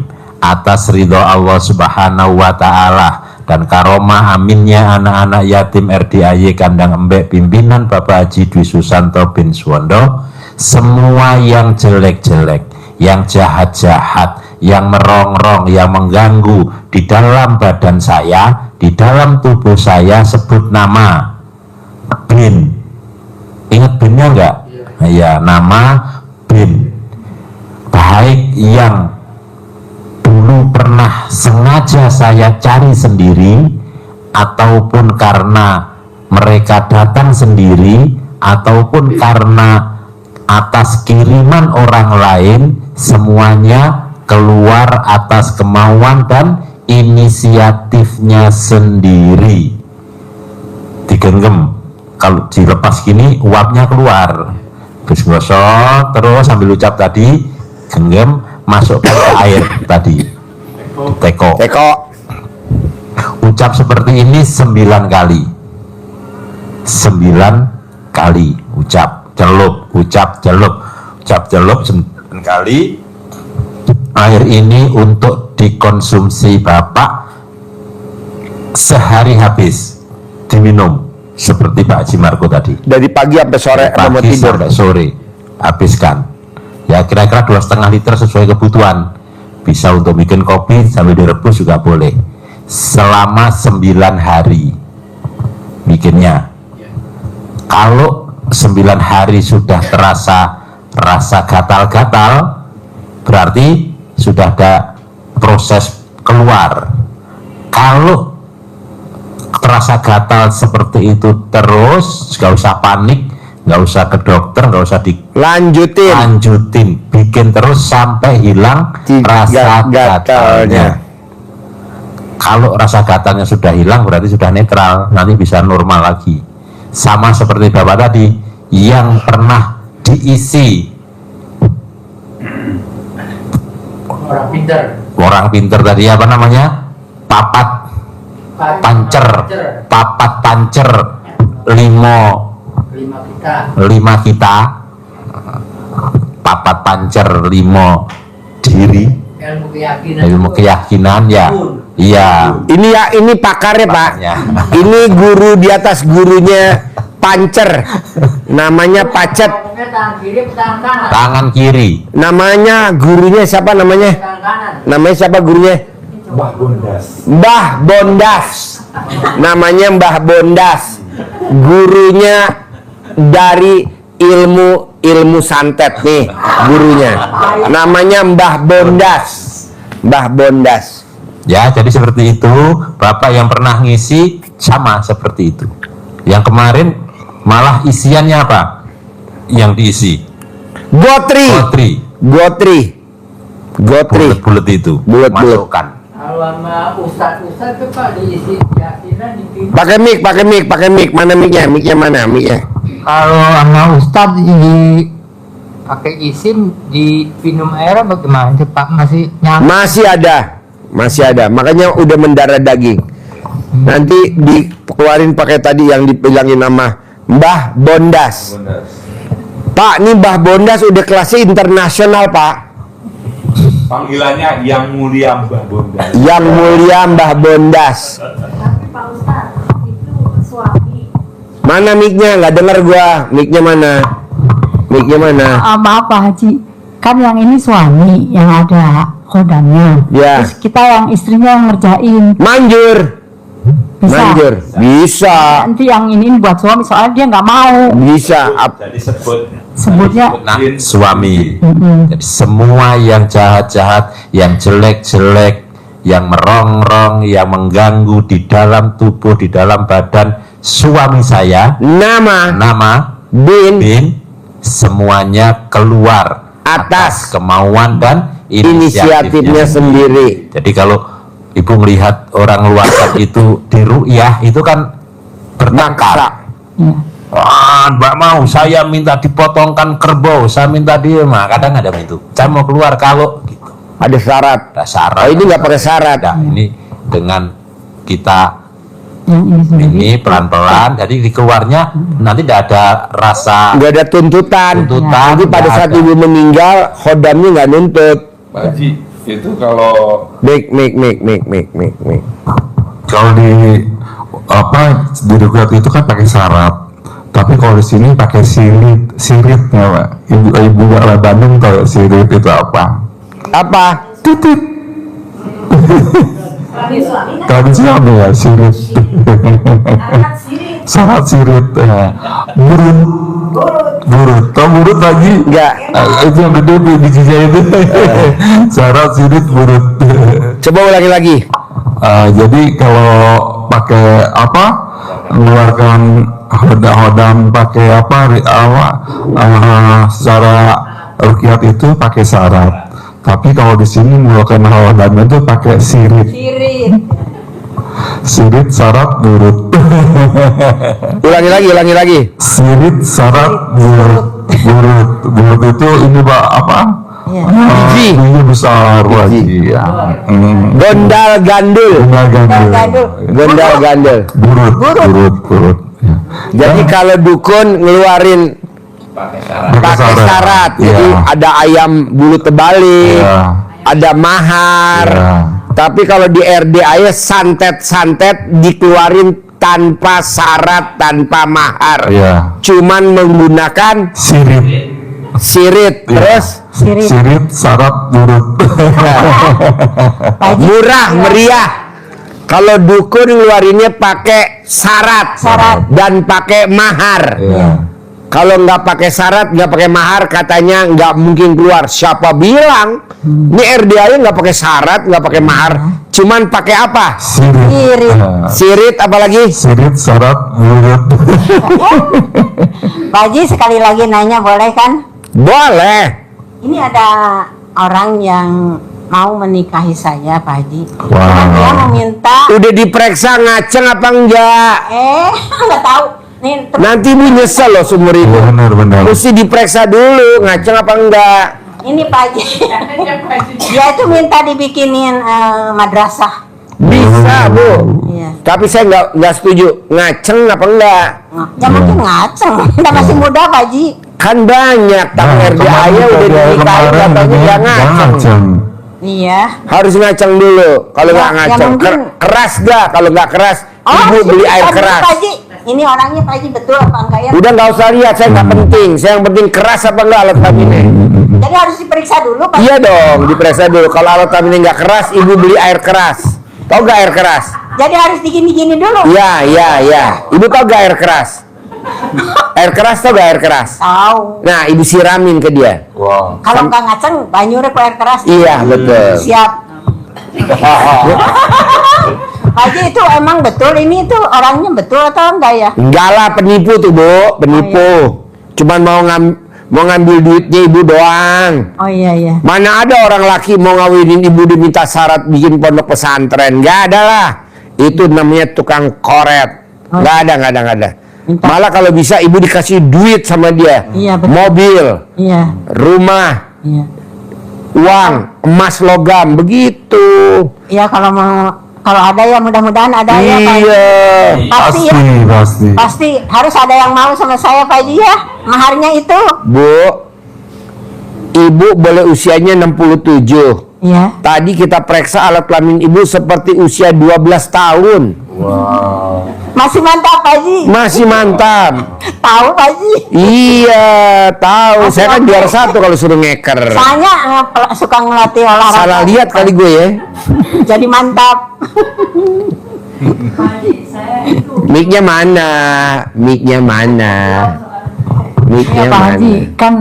H: Atas ridho Allah Subhanahu wa Ta'ala dan karomah aminnya anak-anak yatim RDIY Kandang Embek pimpinan Bapak Haji Dwi Susanto bin Suwondo, semua yang jelek-jelek, yang jahat-jahat, yang merongrong, yang mengganggu di dalam badan saya, di dalam tubuh saya, sebut nama bin. Ingat binnya enggak? Ya, nama bin. Baik yang dulu pernah sengaja saya cari sendiri, ataupun karena mereka datang sendiri, ataupun karena atas kiriman orang lain, semuanya keluar atas kemauan dan inisiatifnya sendiri. Digenggam, kalau dilepas gini uapnya keluar. Terus gosok terus sambil ucap tadi, genggam, masukkan ke air tadi. teko.
B: Teko.
H: Ucap seperti ini 9 kali. 9 kali ucap celup, ucap celup, ucap celup 9 kali. Air ini untuk dikonsumsi Bapak sehari habis, diminum seperti Pak Haji Marco tadi.
B: Dari pagi sampai sore atau mau
H: Pagi
B: tidur.
H: sampai sore habiskan. Ya kira-kira 2,5 liter sesuai kebutuhan. Bisa untuk bikin kopi sambil direbus juga boleh. Selama 9 hari bikinnya. Kalau 9 hari sudah terasa rasa gatal-gatal, berarti sudah ada proses keluar. Kalau terasa gatal seperti itu terus, nggak usah panik, nggak usah ke dokter, nggak usah
B: Lanjutin.
H: bikin terus sampai hilang rasa gatalnya. Kalau rasa gatalnya sudah hilang, berarti sudah netral, nanti bisa normal lagi. Sama seperti Bapak tadi yang pernah diisi orang pinter tadi, apa namanya, papat pancer 5 kita papat pancer 5 diri ilmu keyakinan ya. Iya,
B: Ini pakarnya Pak.
H: makanya.
B: Ini guru di atas gurunya pancer. Namanya Pacet.
G: Tangan kiri, tangan kanan.
H: Tangan kiri
B: Namanya gurunya siapa namanya?
G: Tangan kanan.
B: Namanya siapa gurunya? Mbah Bondas. Namanya Mbah Bondas. Gurunya dari ilmu santet nih gurunya. Namanya Mbah Bondas. Mbah Bondas.
H: ya. Jadi seperti itu. Bapak yang pernah ngisi sama seperti itu. Yang kemarin malah isiannya apa yang diisi?
B: Gotri.
H: Bulet-bulet itu
B: Bulet-bulet.
H: masukkan.
G: Kalau sama ustad-ustad tuh Pak diisi keyakinan di
B: Pakai mic. Mana micnya? Micnya mana? Micnya.
F: Kalau sama Ustadz di pakai isim di minum air apa gimana sih Pak, masih nyampe?
B: Masih ada. Makanya udah mendarah daging. Nanti dikeluarin pakai tadi yang dibilangin nama Mbah Bondas. Pak, ini Mbah Bondas udah kelasnya internasional, Pak.
C: Panggilannya Yang Mulia Mbah Bondas.
B: Yang Mulia Mbah Bondas.
E: Tapi Pak Ustadz, itu suami.
B: Mana mic-nya? Nggak denger gua. Mic-nya mana?
A: Maaf Pak Haji, kan yang ini suami yang ada khodamnya.
B: Ya.
A: Terus kita yang istrinya yang ngerjain.
B: Manjur. Bisa.
A: Nanti yang ini buat suami soalnya dia nggak mau.
B: Bisa.
H: Jadi
A: Sebutnya
H: suami. Jadi semua yang jahat-jahat, yang jelek-jelek, yang merongrong, yang mengganggu di dalam tubuh, di dalam badan suami saya,
B: Nama
H: bin, semuanya keluar
B: atas
H: kemauan dan
B: inisiatifnya sendiri.
H: Jadi kalau ibu melihat orang ngeluarkan itu di ru'yah, itu kan bertengkar. Mbak mau saya minta dipotongkan kerbau, saya minta dia mah kadang ada itu. Saya mau keluar kalau gitu.
B: Ada syarat.
H: Ada syarat.
B: Oh, ini nggak pakai syarat.
H: Nah, ini dengan kita
A: yang ini sendiri.
H: ini pelan-pelan, jadi dikeluarnya nanti tidak ada rasa
B: Nggak ada tuntutan. Nanti pada
H: nggak
B: saat
H: ada.
B: ibu meninggal, khodamnya nggak nuntut.
C: Pak Haji, itu kalau
B: Mik.
C: kalau di di rukyat itu kan pakai syarat, tapi kalau di sini pakai siritnya Pak. Ibu arah Bandung tahu sirit itu apa?
B: Apa?
C: Titit. Tradisional ya sirit. Syarat sirit. Burut. Tahu burut lagi?
B: Nggak.
C: Itu yang gede di giginya itu. Syarat sirit burut.
B: Coba ulangi lagi.
C: Jadi kalau pakai mengeluarkan hodam pakai secara rukyat itu pakai syarat. Tapi kalau di sini mengeluarkan hodam itu pakai sirit. Sirit syarat burut.
B: Ulangi lagi.
C: Sirit syarat burut. Burut itu ini Pak
D: Iya.
B: Biji.
C: Biji besar Pak Haji. Ya.
B: Gondal gandul.
C: Gandul.
B: Gondal gandul.
C: Burut. Ya.
B: Jadi kalau dukun ngeluarin pakai syarat,
C: Iya.
B: jadi ada ayam bulu terbalik,
C: Iya.
B: ada mahar.
C: Iya.
B: Tapi kalau di RDA santet dikeluarin tanpa syarat, tanpa mahar.
C: Iya.
B: Cuman menggunakan sirit,
C: Iya.
B: terus
C: Sirit syarat burut.
B: murah meriah. Kalau dukun ngeluarinnya pakai syarat dan pakai mahar.
C: Iya.
B: Kalau nggak pakai syarat, nggak pakai mahar, katanya nggak mungkin keluar. Siapa bilang? Ini RDA nggak pakai syarat, nggak pakai mahar, cuman pakai apa?
C: Sirit.
B: Sirit, apalagi?
C: Sirit syarat burut.
I: Pak Haji sekali lagi nanya boleh kan?
B: Boleh.
I: Ini ada orang yang mau menikahi saya Pak Haji.
C: Wow.
I: Dia meminta
B: Udah diperiksa ngaceng apa enggak?
I: nggak tahu. Nih
B: Nanti ibu nyesel loh seumur hidup.
C: Benar.
B: Mesti diperiksa dulu ngaceng apa enggak.
I: ini Pak Haji. Dia itu minta dibikinin madrasah.
B: Bisa bu.
I: Iya.
B: Tapi saya nggak setuju. Ngaceng apa enggak?
I: Ya mungkin ngaceng. Kita masih muda Pak Haji.
B: Kan banyak tamu RDA udah dinikahin katanya nggak ngaceng.
I: Iya.
B: Harus ngaceng dulu. Kalau
I: Ya,
B: nggak
I: ya
B: ngaceng,
I: mungkin-
B: keras dah. Kalau nggak keras, ibu beli
I: bisa
B: air
I: dulu,
B: keras.
I: Pak Haji. Ini orangnya Pak Haji betul apa enggak ya?
B: Udah nggak usah lihat, saya nggak penting. Saya yang penting keras apa enggak alat kelaminnya.
I: Jadi harus diperiksa dulu Pak Haji.
B: Iya dong, diperiksa dulu. Kalau alat kelaminnya nggak keras, ibu beli air keras. Tahu nggak air keras?
I: Jadi harus digini-gini dulu.
B: Iya. Ibu tahu nggak air keras? Air keras tau gak air keras?
I: Tahu.
B: Nah, ibu siramin ke dia.
C: Wow.
I: Kalau nggak ngaceng, banyure ku air keras.
B: Iya, betul.
I: Siap. Pak Haji itu emang betul ini tuh orangnya betul atau enggak ya?
B: Enggak lah, penipu tuh bu, penipu. Cuman mau ngambil duitnya ibu doang.
I: Oh iya.
B: Mana ada orang laki mau ngawinin ibu diminta syarat bikin pondok pesantren? Nggak ada lah. Itu namanya tukang koret. Nggak ada. Malah kalau bisa ibu dikasih duit sama dia.
I: Iya, betul.
B: Mobil,
I: Iya.
B: rumah,
I: Iya.
B: uang, emas logam, begitu.
I: Iya kalau ada ya mudah-mudahan ada ya Pak Haji.
B: Iya.
I: Pasti ya.
C: Pasti.
I: Pasti harus ada yang mau sama saya Pak Haji ya. Maharnya itu.
B: Bu, ibu boleh usianya 67.
I: Iya.
B: Tadi kita periksa alat kelamin ibu seperti usia 12 tahun.
C: Wow.
I: Masih mantap Pak Haji.
B: Masih mantap.
I: Tahu Pak Haji.
B: Iya, tahu. Saya kan juara 1 kalau suruh ngeker.
I: Saya suka ngelatih olahraga.
B: Salah lihat kali gue ya.
I: Jadi mantap.
E: Pak Haji, saya itu
B: Mic-nya mana? Mic-nya mana? Mic-nya
A: Ya Pak Haji,
B: mana?
A: kan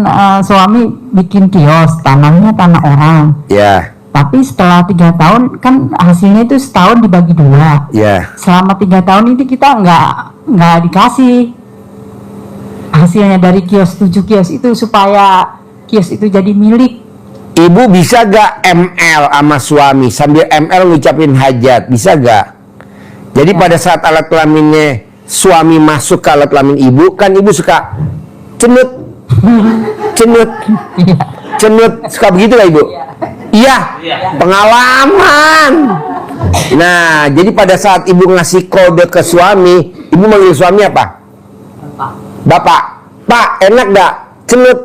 A: suami bikin kios, tanahnya tanah orang.
B: Ya,
A: Tapi setelah 3 tahun kan hasilnya itu setahun dibagi 2.
B: ya.
A: Selama 3 tahun itu kita nggak dikasih hasilnya dari kios 7 kios itu supaya kios itu jadi milik.
B: Ibu bisa gak ML sama suami sambil ML ngucapin hajat? Bisa gak? Jadi pada saat alat kelaminnya suami masuk ke alat kelamin ibu, kan ibu suka cenut, suka begitu lah ibu. Iya, pengalaman. Nah, jadi pada saat ibu ngasih kode ke suami, ibu manggil suami apa? Bapak. Pak, enak gak? Cenut.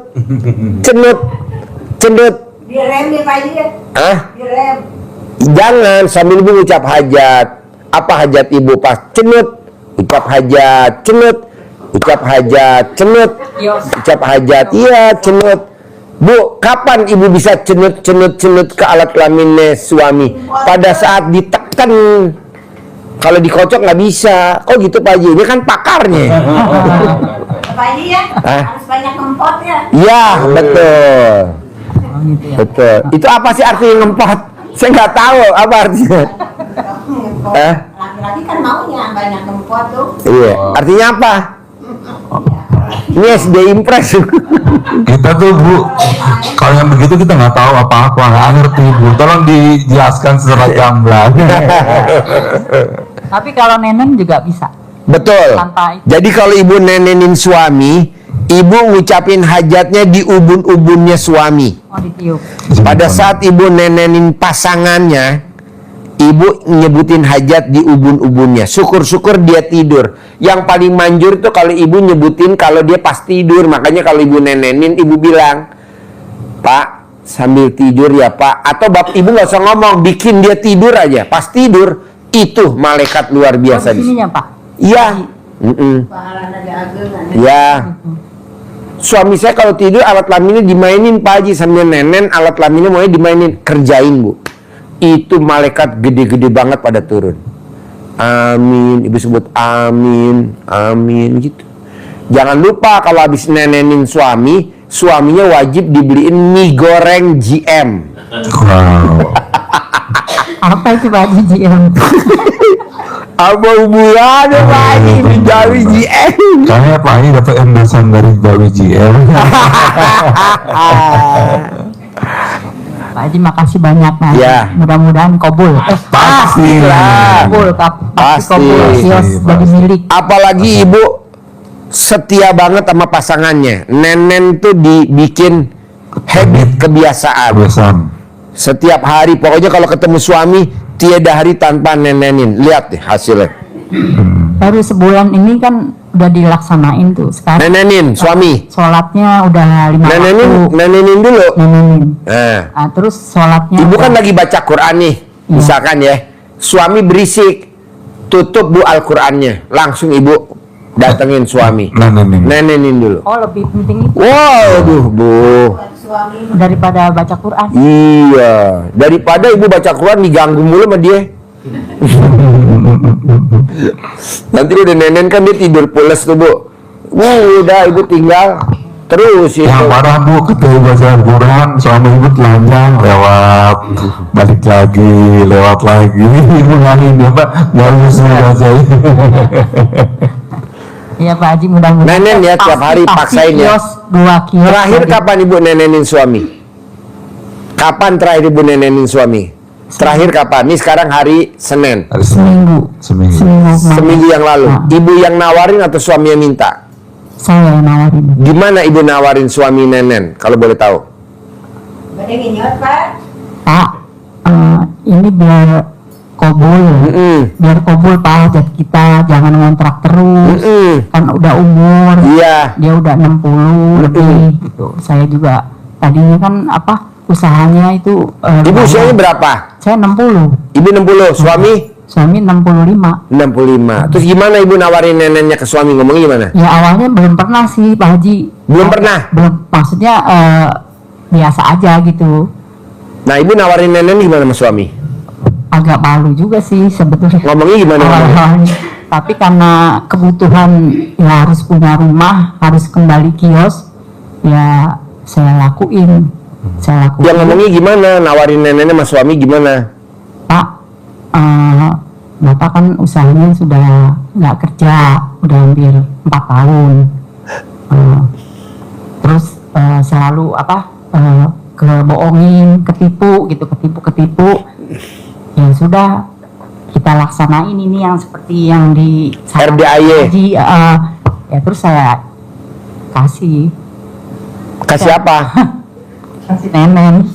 I: Direm ya Pak Haji ya.
B: Hah?
I: Direm.
B: Jangan sambil ibu ucap hajat. Apa hajat ibu pas cenut? Ucap hajat, cenut. Ucap hajat, cenut. Ucap hajat, iya cenut. Bu, kapan ibu bisa cenut ke alat kelaminnya suami? Pada saat ditekan. Kalau dikocok nggak bisa. Oh gitu Pak Haji, ini kan pakarnya.
I: Pak Haji ya.
B: Hah?
I: Harus banyak ngempot ya.
B: Iya, betul. Betul. Itu apa sih artinya ngempot? Saya nggak tahu apa artinya.
I: Ngempot.
B: Eh?
I: Laki-laki kan maunya banyak ngempot tuh.
B: Iya. Artinya apa? Ini SD Impress.
C: Kita tuh Bu, kalau yang begitu kita nggak tahu apa-apa, nggak ngerti Bu. Tolong dijelaskan secara gamblang.
A: Tapi kalau nenen juga bisa.
B: Betul.
A: Santai.
B: Jadi kalau ibu nenenin suami, Ibu ngucapin hajatnya di ubun-ubunnya suami.
A: Oh, ditiup.
B: Pada saat ibu nenenin pasangannya, ibu nyebutin hajat di ubun-ubunnya. Syukur-syukur dia tidur. Yang paling manjur tuh kalau ibu nyebutin kalau dia pas tidur. Makanya kalau ibu nenenin, ibu bilang, Pak, sambil tidur ya Pak. Atau bapak ibu nggak usah ngomong, bikin dia tidur aja. Pas tidur, itu malaikat luar biasa di sini.
A: Sininya Pak.
B: Iya. Ya. Suami saya kalau tidur alat kelaminnya dimainin Pak Haji, sambil nenen alat kelaminnya mau dimainin, kerjain Bu. Itu malaikat gede-gede banget pada turun. Amin, ibu sebut amin, amin gitu. Jangan lupa kalau habis nenenin suami, suaminya wajib dibeliin mie goreng GM.
C: Wow.
A: Apa itu Pak Haji GM?
B: Apa hubungannya Pak Haji Jawi GM?
C: Kayaknya Pak Haji dapat endorsean dari Jawi GM.
A: Pak Haji makasih banyak Pak.
B: Ya.
A: Mudah-mudahan kabul.
C: Pastilah.
A: Kabul,
B: Pasti.
A: kabul. Kios jadi milik.
B: Apalagi ibu setia banget sama pasangannya. Nenen tuh dibikin habit, kebiasaan.
C: Kebiasaan.
B: Setiap hari, pokoknya kalau ketemu suami, tiada hari tanpa nenenin. Lihat deh hasilnya.
A: Baru sebulan ini kan udah dilaksanain tuh. Sekarang
B: Nenenin suami.
A: sholatnya udah 5 waktu.
B: Nenenin dulu.
A: Nenenin.
B: Nah,
A: Terus sholatnya
B: ibu kan
A: udah-
B: lagi baca Quran nih, misalkan ya. Suami berisik, tutup Bu Al-Qurannya. Langsung ibu datengin suami. Nenenin dulu.
A: Oh, lebih penting itu
B: Waduh Bu.
A: daripada baca Quran.
B: Iya, daripada ibu baca Quran diganggu mulu sama dia. Nanti udah nenen kan dia tidur pules tuh Bu. Udah ibu tinggal terus itu.
C: Yang parah Bu, ketika baca Al-Quran, suami ibu telanjang, lewat, balik lagi, lewat lagi. Ibu ngalahin ya Pak, nggak bisa baca.
A: Iya Pak Haji, mudah-mudahan
B: Nenen ya, tiap hari paksain ya.
A: Kios, 2 kios.
B: Terakhir
A: jadi-
B: kapan ibu nenenin suami? Kapan terakhir ibu nenenin suami? Terakhir kapan? Ini sekarang hari Senin.
C: Hari
A: Seminggu.
C: Seminggu.
A: Seminggu kemarin.
B: Seminggu yang lalu.
A: Nah,
B: Ibu yang nawarin atau suami yang minta?
A: saya yang nawarin.
B: Gimana ibu nawarin suami nenen? Kalau boleh tahu.
A: Pak, ini biar kabul. Biar kabul Pak hajat kita, jangan ngontrak terus. Kan udah umur.
B: Iya.
A: Dia udah 60 lebih gitu. Saya juga tadinya kan usahanya itu
B: Ibu usianya berapa?
A: saya 60,
B: Ibu 60,
A: suami 65.
B: 65. Terus gimana ibu nawarin neneknya ke suami? Ngomongnya gimana?
A: Ya awalnya belum pernah sih Pak Haji.
B: Belum pernah?
A: Belum, maksudnya biasa aja gitu.
B: Nah ibu nawarin neneknya gimana sama suami?
A: Agak malu juga sih sebetulnya.
B: Ngomongnya gimana?
A: Awal-awalnya. Tapi karena kebutuhan ya harus punya rumah, harus kembali kios, ya saya lakuin.
B: Dia ngomongnya gimana? Nawarin neneknya sama suami gimana?
A: Pak, Bapak kan usahanya sudah nggak kerja, udah hampir 4 tahun. Terus selalu kebohongin, ketipu. Ya sudah, kita laksanain ini yang seperti yang di
B: RDAY.
A: Ya terus saya kasih
B: Apa?
A: kasih nenen.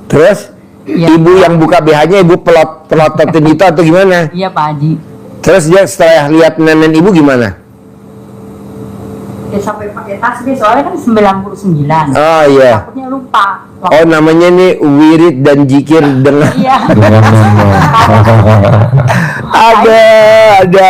B: Terus
A: Ya.
B: ibu yang buka BH-nya ibu pelototin itu atau gimana?
A: Iya Pak Haji.
B: Terus dia setelah lihat nenen ibu gimana?
A: Ya sampai pakai tasbih soalnya kan 99.
B: Oh iya.
A: Takutnya lupa.
B: Oh namanya nih wirid dan zikir dengan
A: Iya.
B: ada.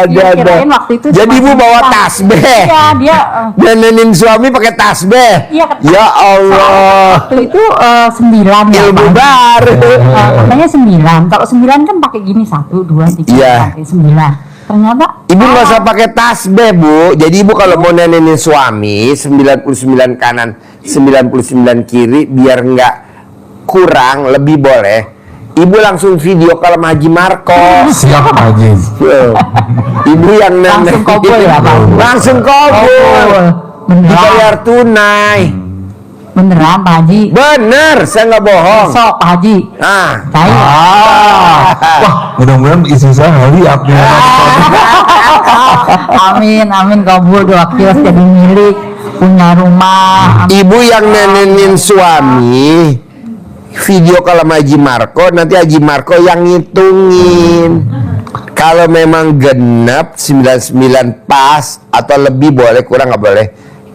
A: Kirain waktu itu
B: Jadi
A: cuma
B: ibu bawa
A: 9.
B: tasbih.
A: Iya, dia
B: Nenenin suami pakai tasbih.
A: Iya,
B: Ya Allah.
A: waktu itu 9 ya.
B: Ilmu
A: Pak.
B: baru.
A: Katanya 9. Kalau 9 kan pakai gini 1, 2, 3
B: Iya.
A: sampai 9. Ternyata
B: Ibu nggak usah pakai tasbih Bu. Jadi ibu kalau mau nenenin suami 99 kanan 99 kiri biar nggak kurang lebih boleh. Ibu langsung video call sama Haji Marco.
C: Siap Pak Haji.
B: Ibu yang
A: Langsung kabul ya, Pak?
B: Langsung kabul. Dibayar tunai.
A: beneran Pak Haji.
B: Bener, saya nggak bohong.
A: Besok Pak Haji.
B: Ah.
A: Saya.
C: Wah, mudah-mudahan isi saya hari up
A: Amin, amin kabul, doa kios jadi milik. punya rumah.
B: Ibu yang nenenin suami, video kalau sama Haji Marco, nanti Haji Marco yang ngitungin. Kalau memang genep 99 pas atau lebih boleh, kurang nggak boleh.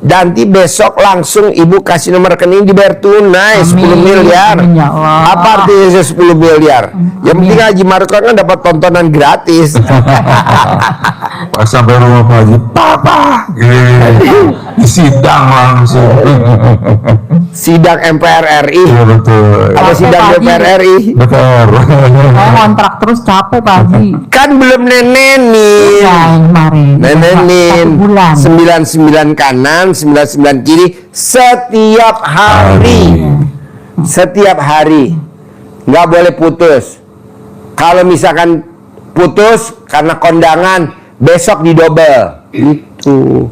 B: Nanti besok langsung ibu kasih nomor rekening dibayar tunai 10 miliar.
A: Amin, ya Allah.
B: Apa artinya 10 miliar? Yang penting Haji Marco kan dapat tontonan gratis.
C: Pas sampai rumah Pak Haji, papa, di sidang langsung.
B: Sidang MPR RI.
C: Iya betul.
B: Apa
A: Capek,
B: sidang
A: Pak Haji.
B: DPR RI?
C: Betul.
A: Saya ngontrak terus capek Pak Haji.
B: Kan belum nenenin.
A: Ya, yang kemarin.
B: Nenenin
A: 1 bulan.
B: 99 kanan 99 kiri setiap hari. Setiap hari. Nggak boleh putus. Kalau misalkan putus karena kondangan, besok didobel. Itu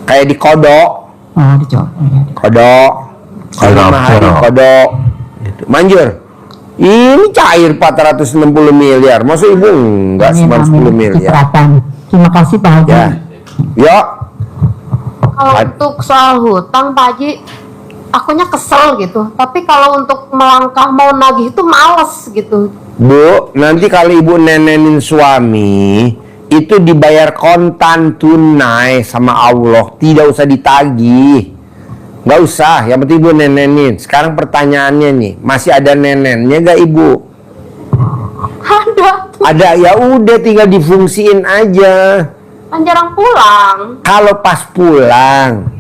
B: kayak di kodok.
A: Oh, dicoba.
B: Kodok. Kalau 5 hari kodok. Gitu. Manjur. Ini cair 460 miliar. Maksud ibu enggak
A: Amin,
B: 90
A: amin.
B: miliar.
A: Keberatan. Terima kasih Pak Haji.
B: Ya. Yuk.
D: Kalau untuk soal hutang Pak Haji, akunya kesel gitu. Tapi kalau untuk melangkah mau nagih itu males gitu.
B: Bu, nanti kalau ibu nenenin suami, itu dibayar kontan tunai sama Allah, tidak usah ditagih. Nggak usah, yang penting ibu nenenin. Sekarang pertanyaannya nih, masih ada nenennya nggak ibu?
D: Ada,
B: Ada, ya udah tinggal difungsiin aja.
D: kan jarang pulang.
B: Kalau pas pulang,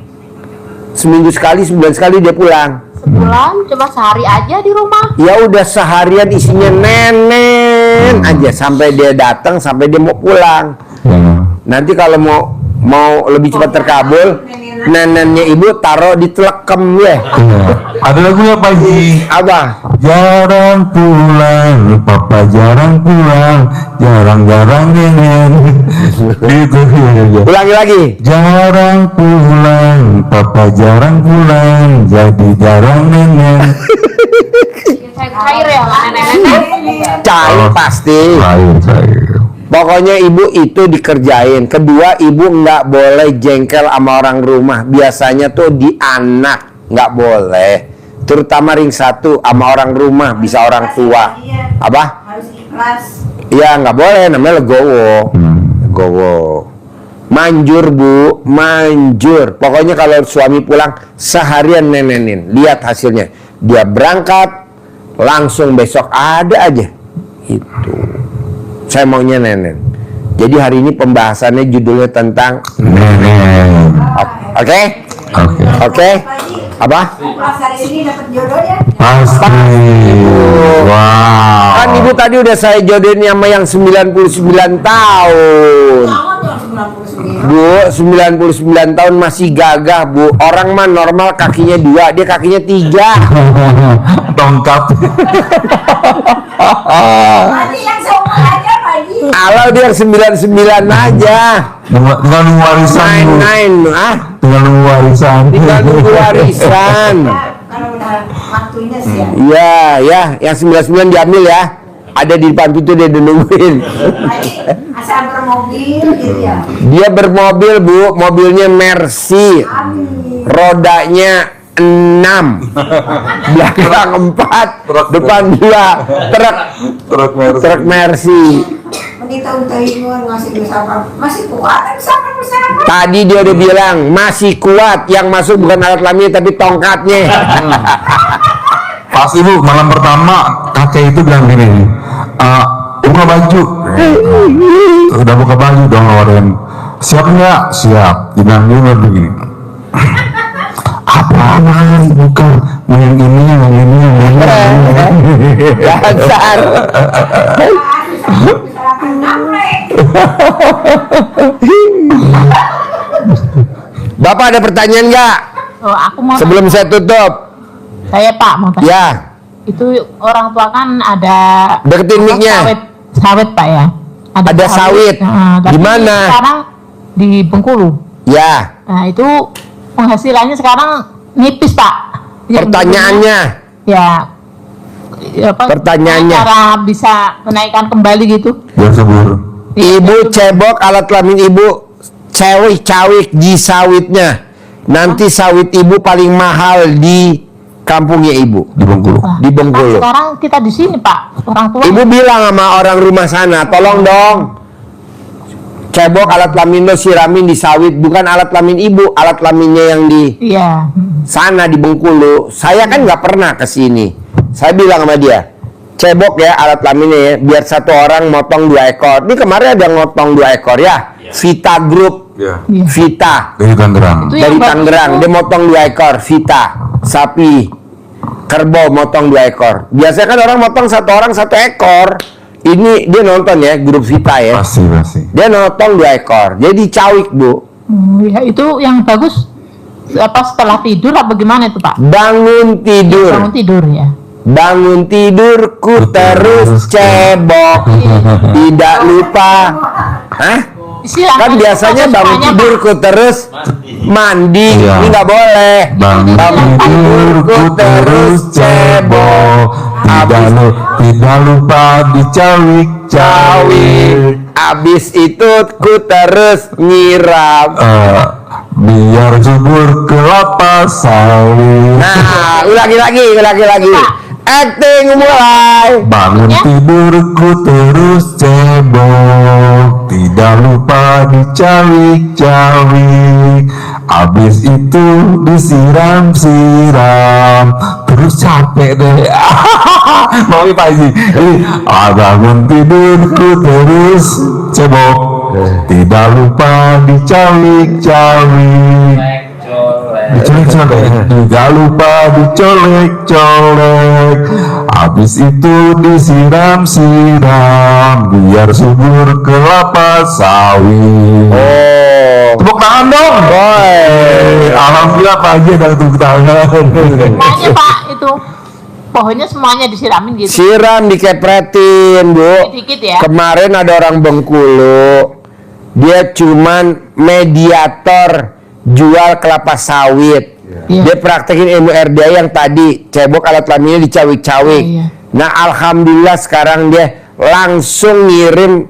B: seminggu sekali, sebulan sekali dia pulang.
D: Sebulan cuma sehari aja di rumah.
B: Ya udah seharian isinya nenen aja sampai dia datang, sampai dia mau pulang. Nanti kalau mau lebih cepat terkabul, nenennya ibu taruh di telekem ya.
C: Ada lagunya Pak Haji.
B: Apa?
C: Jarang pulang, papa jarang pulang, jarang-jarang nenen. Gitu ya.
B: Ulangi lagi.
C: Jarang pulang, papa jarang pulang, jadi jarang nenen.
D: Cair ya nenek-nenek.
B: Cair pasti.
C: Cair.
B: Pokoknya ibu itu dikerjain. Kedua, ibu nggak boleh jengkel sama orang rumah. Biasanya tuh di anak nggak boleh. Terutama ring 1 sama orang rumah, bisa orang tua. Apa?
I: Harus ikhlas.
B: Ya nggak boleh, namanya legowo. Legowo. Manjur bu, manjur. Pokoknya kalau suami pulang seharian nenenin. Lihat hasilnya. Dia berangkat, langsung besok ada aja. Itu. Saya maunya nenen. Jadi hari ini pembahasannya judulnya tentang
C: Nenen.
B: Oke?
C: Oke.
B: Oke? Apa?
I: Pas hari ini dapat jodoh ya.
C: Pasti. Wow.
B: Kan ibu tadi udah saya jodohin sama yang 99 tahun. Bu, 99 tahun masih gagah bu. Orang mah normal kakinya 2, dia kakinya 3.
C: Tongkat.
I: Haji yang seumur aja Pak Haji.
B: Kalau dia 99 aja.
C: Tinggal nunggu warisan bu.
B: Main-main, ah.
C: Tinggal nunggu warisan.
B: Tinggal nunggu warisan.
I: Kalau udah waktunya sih ya.
B: Iya, ya, yang 99 diambil ya. Ada di depan pintu dia udah nungguin.
I: Haji asal bermobil gitu ya.
B: Dia bermobil bu, mobilnya Mercy, rodanya 6, belakang 4, depan 2, truk Mercy.
I: Menita untuk ingun ngasih bersama masih kuat bersama.
B: Tadi dia udah bilang masih kuat, yang masuk bukan alat kelamin tapi tongkatnya.
C: Pas ibu malam pertama kakek itu bilang gini, buka baju. Udah buka baju dong Loren. Siap nggak? Siap. Bilang dia begini. Apaan bukan yang ini, yang ini, yang ini.
B: Dasar. Bapak ada pertanyaan nggak?
A: Oh, aku mau
B: Sebelum saya tutup.
A: saya Pak mau tanya.
B: Ya,
A: Itu orang tua kan ada
B: deketin mic-nya.
A: sawit Pak ya.
B: Ada sawit.
A: Tapi
B: Di mana?
A: Sekarang di Bengkulu.
B: Ya,
A: Nah itu penghasilannya sekarang nipis Pak. Yang
B: pertanyaannya.
A: dulunya, ya apa,
B: Pertanyaannya.
A: cara bisa menaikkan kembali gitu.
C: Biar subur.
B: Ibu cebok alat kelamin ibu, cewik-cawik di sawitnya. Nanti sawit ibu paling mahal di kampungnya ibu,
C: Di Bengkulu.
B: di Bengkulu.
A: Sekarang kita di sini Pak, orang tua.
B: Ibu bilang sama orang rumah sana, tolong dong, cebok alat kelamin lo siramin di sawit, bukan alat kelamin ibu, alat kelaminnya yang di
A: Iya.
B: sana di Bengkulu. Saya kan nggak pernah ke sini. Saya bilang sama dia, cebok ya alat kelaminnya ya, biar satu orang motong 2 ekor. Ini kemarin ada ngotong 2 ekor ya, Vita Group,
C: Ya.
B: Vita
C: Dari Tangerang.
A: Itu
B: dari
A: yang bagus
B: Tangerang,
A: itu.
B: dia motong 2 ekor Vita sapi kerbau, motong 2 ekor. Biasanya kan orang motong satu orang 1 ekor. Ini dia nonton ya, grup Vita ya.
C: Pasti.
B: Dia notong 2 ekor. Jadi cawik bu.
A: Ya, itu yang bagus apa setelah tidur apa gimana itu Pak?
B: Bangun tidur.
A: Bangun tidur ya.
B: Bangun tidurku terus cebok. Tidak lupa. Hah?
A: Silakan.
B: Kan biasanya bangun
A: Semuanya, Pak.
B: tidurku terus mandi.
C: Iya.
B: Ini nggak boleh.
C: Bangun tidurku terus cebok. Tidak lupa dicawik-cawik.
B: Abis itu ku terus nyiram.
C: Biar subur kelapa sawit.
B: Nah, ulangi lagi. Acting mulai.
C: Bangun tidurku terus cebok. Tidak lupa dicawik-cawik. Abis itu disiram-siram. Terus capek deh. Mau Pak Haji. Bangun tidurku terus cebok. Tidak lupa dicawik-cawik. Dicolek-colek, tidak lupa dicolek-colek. Habis itu disiram-siram biar subur kelapa sawit.
B: Oh.
C: Tepuk tangan dong. Alhamdulillah Pak Haji ada tepuk tangan.
A: Semuanya Pak itu pohonnya semuanya disiramin gitu.
B: Siram dikepretin, Bu.
A: Dikit ya.
B: Kemarin ada orang Bengkulu. Dia cuman mediator jual kelapa sawit.
A: Iya.
B: Dia praktekin ilmu RDA yang tadi, cebok alat kelaminnya dicawik-cawik.
A: Iya.
B: Nah, alhamdulillah sekarang dia langsung ngirim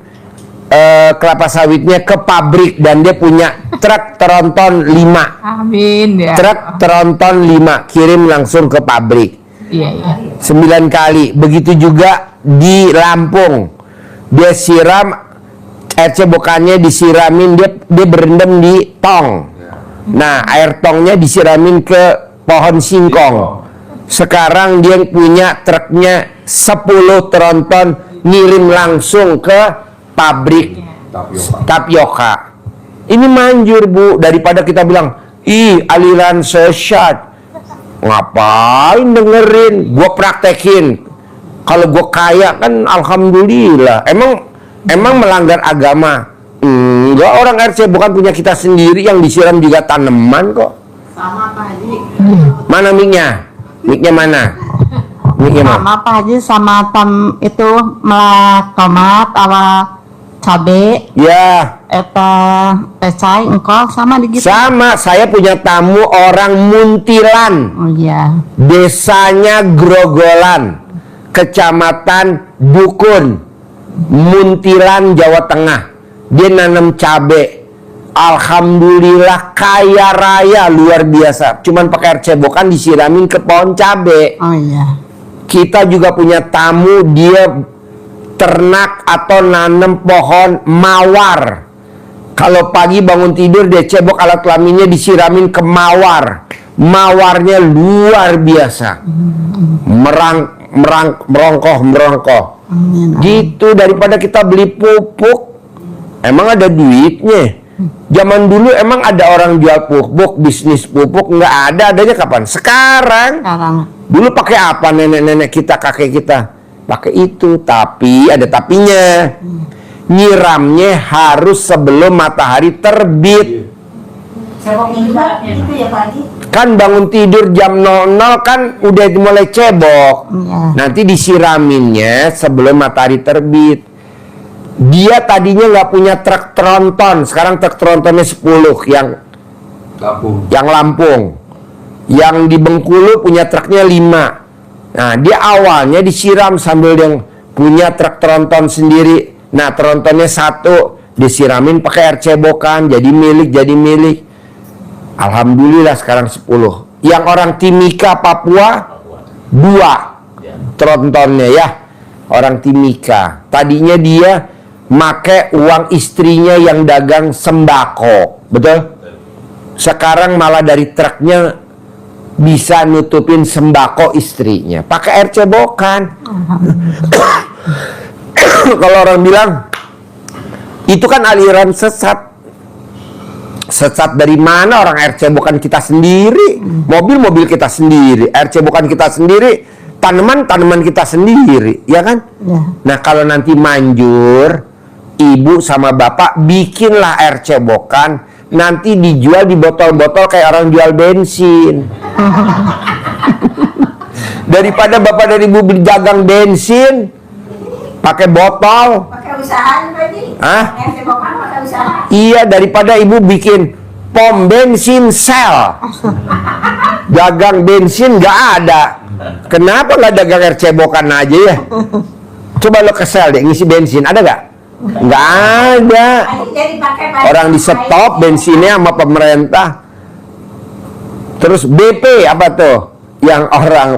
B: kelapa sawitnya ke pabrik dan dia punya truk tronton 5.
A: Amin ya.
B: Truk tronton 5 kirim langsung ke pabrik.
A: Iya.
B: 9 kali. Begitu juga di Lampung. Dia siram air cebokannya disiramin, dia berendam di tong. Nah, air tongnya disiramin ke pohon singkong. Sekarang dia punya truknya 10 tronton ngirim langsung ke pabrik tapioka. Ini manjur, Bu, daripada kita bilang, "Ih, aliran sesat." Ngapain dengerin? Gue praktekin. Kalau gue kaya kan alhamdulillah. Emang melanggar agama? Enggak, orang RC bukan punya kita sendiri yang disiram juga tanaman kok.
I: Sama Pak Haji.
B: Mana mic-nya? Mic-nya mana? Mic-nya mana?
A: Sama Pak Haji sama itu melak tomat awal cabe
B: Ya,
A: eta pecai engkol sama di gitu.
B: sama. Saya punya tamu orang Muntilan.
A: Oh iya.
B: Desanya Grogolan, Kecamatan Dukun, Muntilan, Jawa Tengah. Dia nanam cabe. Alhamdulillah kaya raya luar biasa. Cuman pakai air cebokan disiramin ke pohon cabe.
A: Oh iya.
B: Kita juga punya tamu, dia ternak atau nanam pohon mawar. Kalau pagi bangun tidur dia cebok alat kelaminnya disiramin ke mawar. Mawarnya luar biasa. Merongkoh. Gitu, daripada kita beli pupuk. Emang ada duitnya. Zaman dulu emang ada orang jual pupuk, bisnis pupuk, nggak ada. Adanya kapan? Sekarang. Dulu pakai apa nenek-nenek kita, kakek kita? Pakai itu. Tapi ada tapinya. Nyiramnya harus sebelum matahari terbit.
I: Cebok juga itu ya Pak Haji.
B: Kan bangun tidur jam 00 kan udah mulai cebok. Nanti disiraminnya sebelum matahari terbit. Dia tadinya nggak punya truk tronton, sekarang truk trontonnya 10 yang Lampung. Yang di Bengkulu punya truknya 5. Nah, dia awalnya disiram sambil yang punya truk tronton sendiri. Nah, trontonnya 1 disiramin pakai air cebokan, jadi milik. Alhamdulillah sekarang 10. Yang orang Timika Papua 2 trontonnya ya. Orang Timika. Tadinya dia make uang istrinya yang dagang sembako. Betul? Sekarang malah dari truknya bisa nutupin sembako istrinya. Pakai air cebokan. Kalau orang bilang itu kan aliran sesat. Sesat dari mana? Orang air cebokan kita sendiri, mobil kita sendiri, air cebokan kita sendiri, tanaman kita sendiri, ya kan?
A: Ya.
B: Nah kalau nanti manjur, ibu sama bapak bikinlah air cebokan, nanti dijual di botol-botol kayak orang jual bensin. Daripada bapak dan ibu berdagang bensin pakai botol.
I: Pakai usaha tadi.
B: Hah?
I: Yang cebokan pakai usaha.
B: Iya, daripada ibu bikin pom bensin sel. Dagang bensin nggak ada. Kenapa nggak dagang air cebokan aja ya? Coba lo ke sel deh, ngisi bensin. Ada nggak? Nggak ada.
I: Jadi pakai
B: Orang di stop bensinnya sama pemerintah. Terus BP apa tuh? Yang orang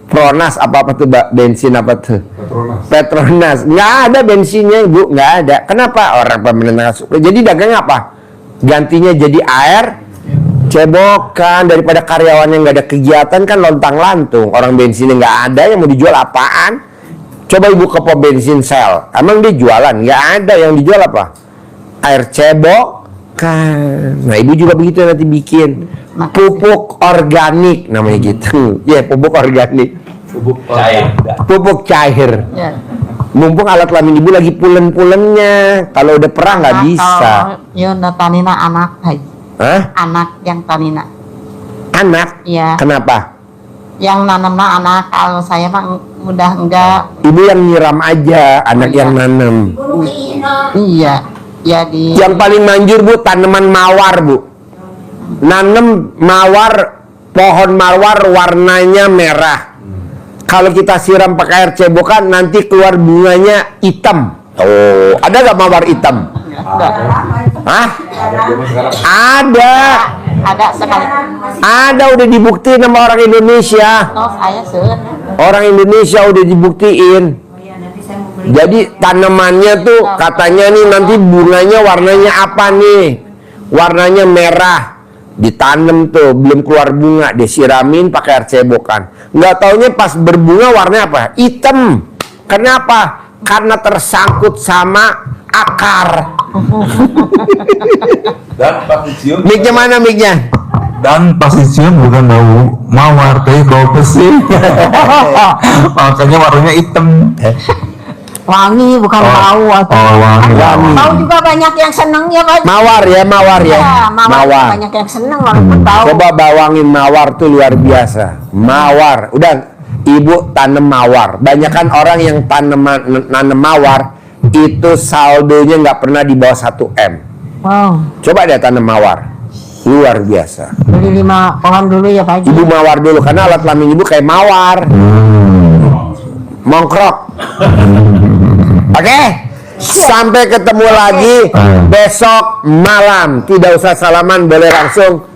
B: Pronas apa tuh bensin apa tuh? Petronas. Nggak ada bensinnya ibu, nggak ada. Kenapa? Orang pemerintah suka. Jadi dagang apa? Gantinya jadi air cebokan. Daripada karyawannya nggak ada kegiatan kan lontang lantung. Orang bensinnya nggak ada, yang mau dijual apaan? Coba ibu ke pom bensin sel. Emang dia jualan? Nggak ada, yang dijual apa? Air cebokan. Nah ibu juga begitu nanti bikin pupuk organik namanya gitu. Ya pupuk organik. Pupuk cair.
A: Ya.
B: Mumpung alat kelamin ibu lagi pulen-pulennya. Kalau udah perah nggak bisa.
A: Yo tanina anak,
B: Hah?
A: anak yang tanina.
B: Anak?
A: Iya.
B: Kenapa?
A: Yang nanamnya anak, kalau saya mah udah enggak.
B: Ibu yang nyiram aja, anak yang nanam.
A: Iya. Ya di.
B: Yang paling manjur bu, tanaman mawar bu. Nanem mawar, pohon mawar warnanya merah. Kalau kita siram pakai air cebokan, nanti keluar bunganya hitam. Oh, ada nggak mawar hitam? Hah? Ada.
A: Ada sekali.
B: Ada, udah dibuktiin sama orang Indonesia.
A: No, saya seueur.
B: Orang Indonesia udah dibuktiin. Jadi tanamannya tuh katanya nih nanti bunganya warnanya apa nih? Warnanya merah. Ditanam tuh, belum keluar bunga, disiramin pakai air cebokan. Nggak taunya pas berbunga warnanya apa? Hitam. Kenapa? Karena tersangkut sama akar.
C: Dan pas dicium,
B: Mic-nya mana mic-nya?
C: dan pas dicium bukan bau mawar, tapi bau besi. Makanya warnanya hitam.
A: Wangi bukan bau atau
C: Oh, wangi.
I: Tahu juga banyak yang seneng ya Pak.
B: Mawar ya, mawar ya.
I: Ya, mawar
B: Mawar.
I: banyak yang seneng walaupun tahu.
B: Coba bawangin mawar tuh luar biasa. Mawar, udah ibu tanam mawar. Banyakan orang yang nanam mawar itu saldonya nggak pernah di bawah 1 M.
A: wow.
B: Coba deh tanam mawar, luar biasa.
A: Beli 5 pohon dulu ya Pak Haji.
B: Ibu mawar dulu karena alat kelamin ibu kayak mawar, mongkrok. Oke, sampai ketemu lagi besok malam. Tidak usah salaman, boleh langsung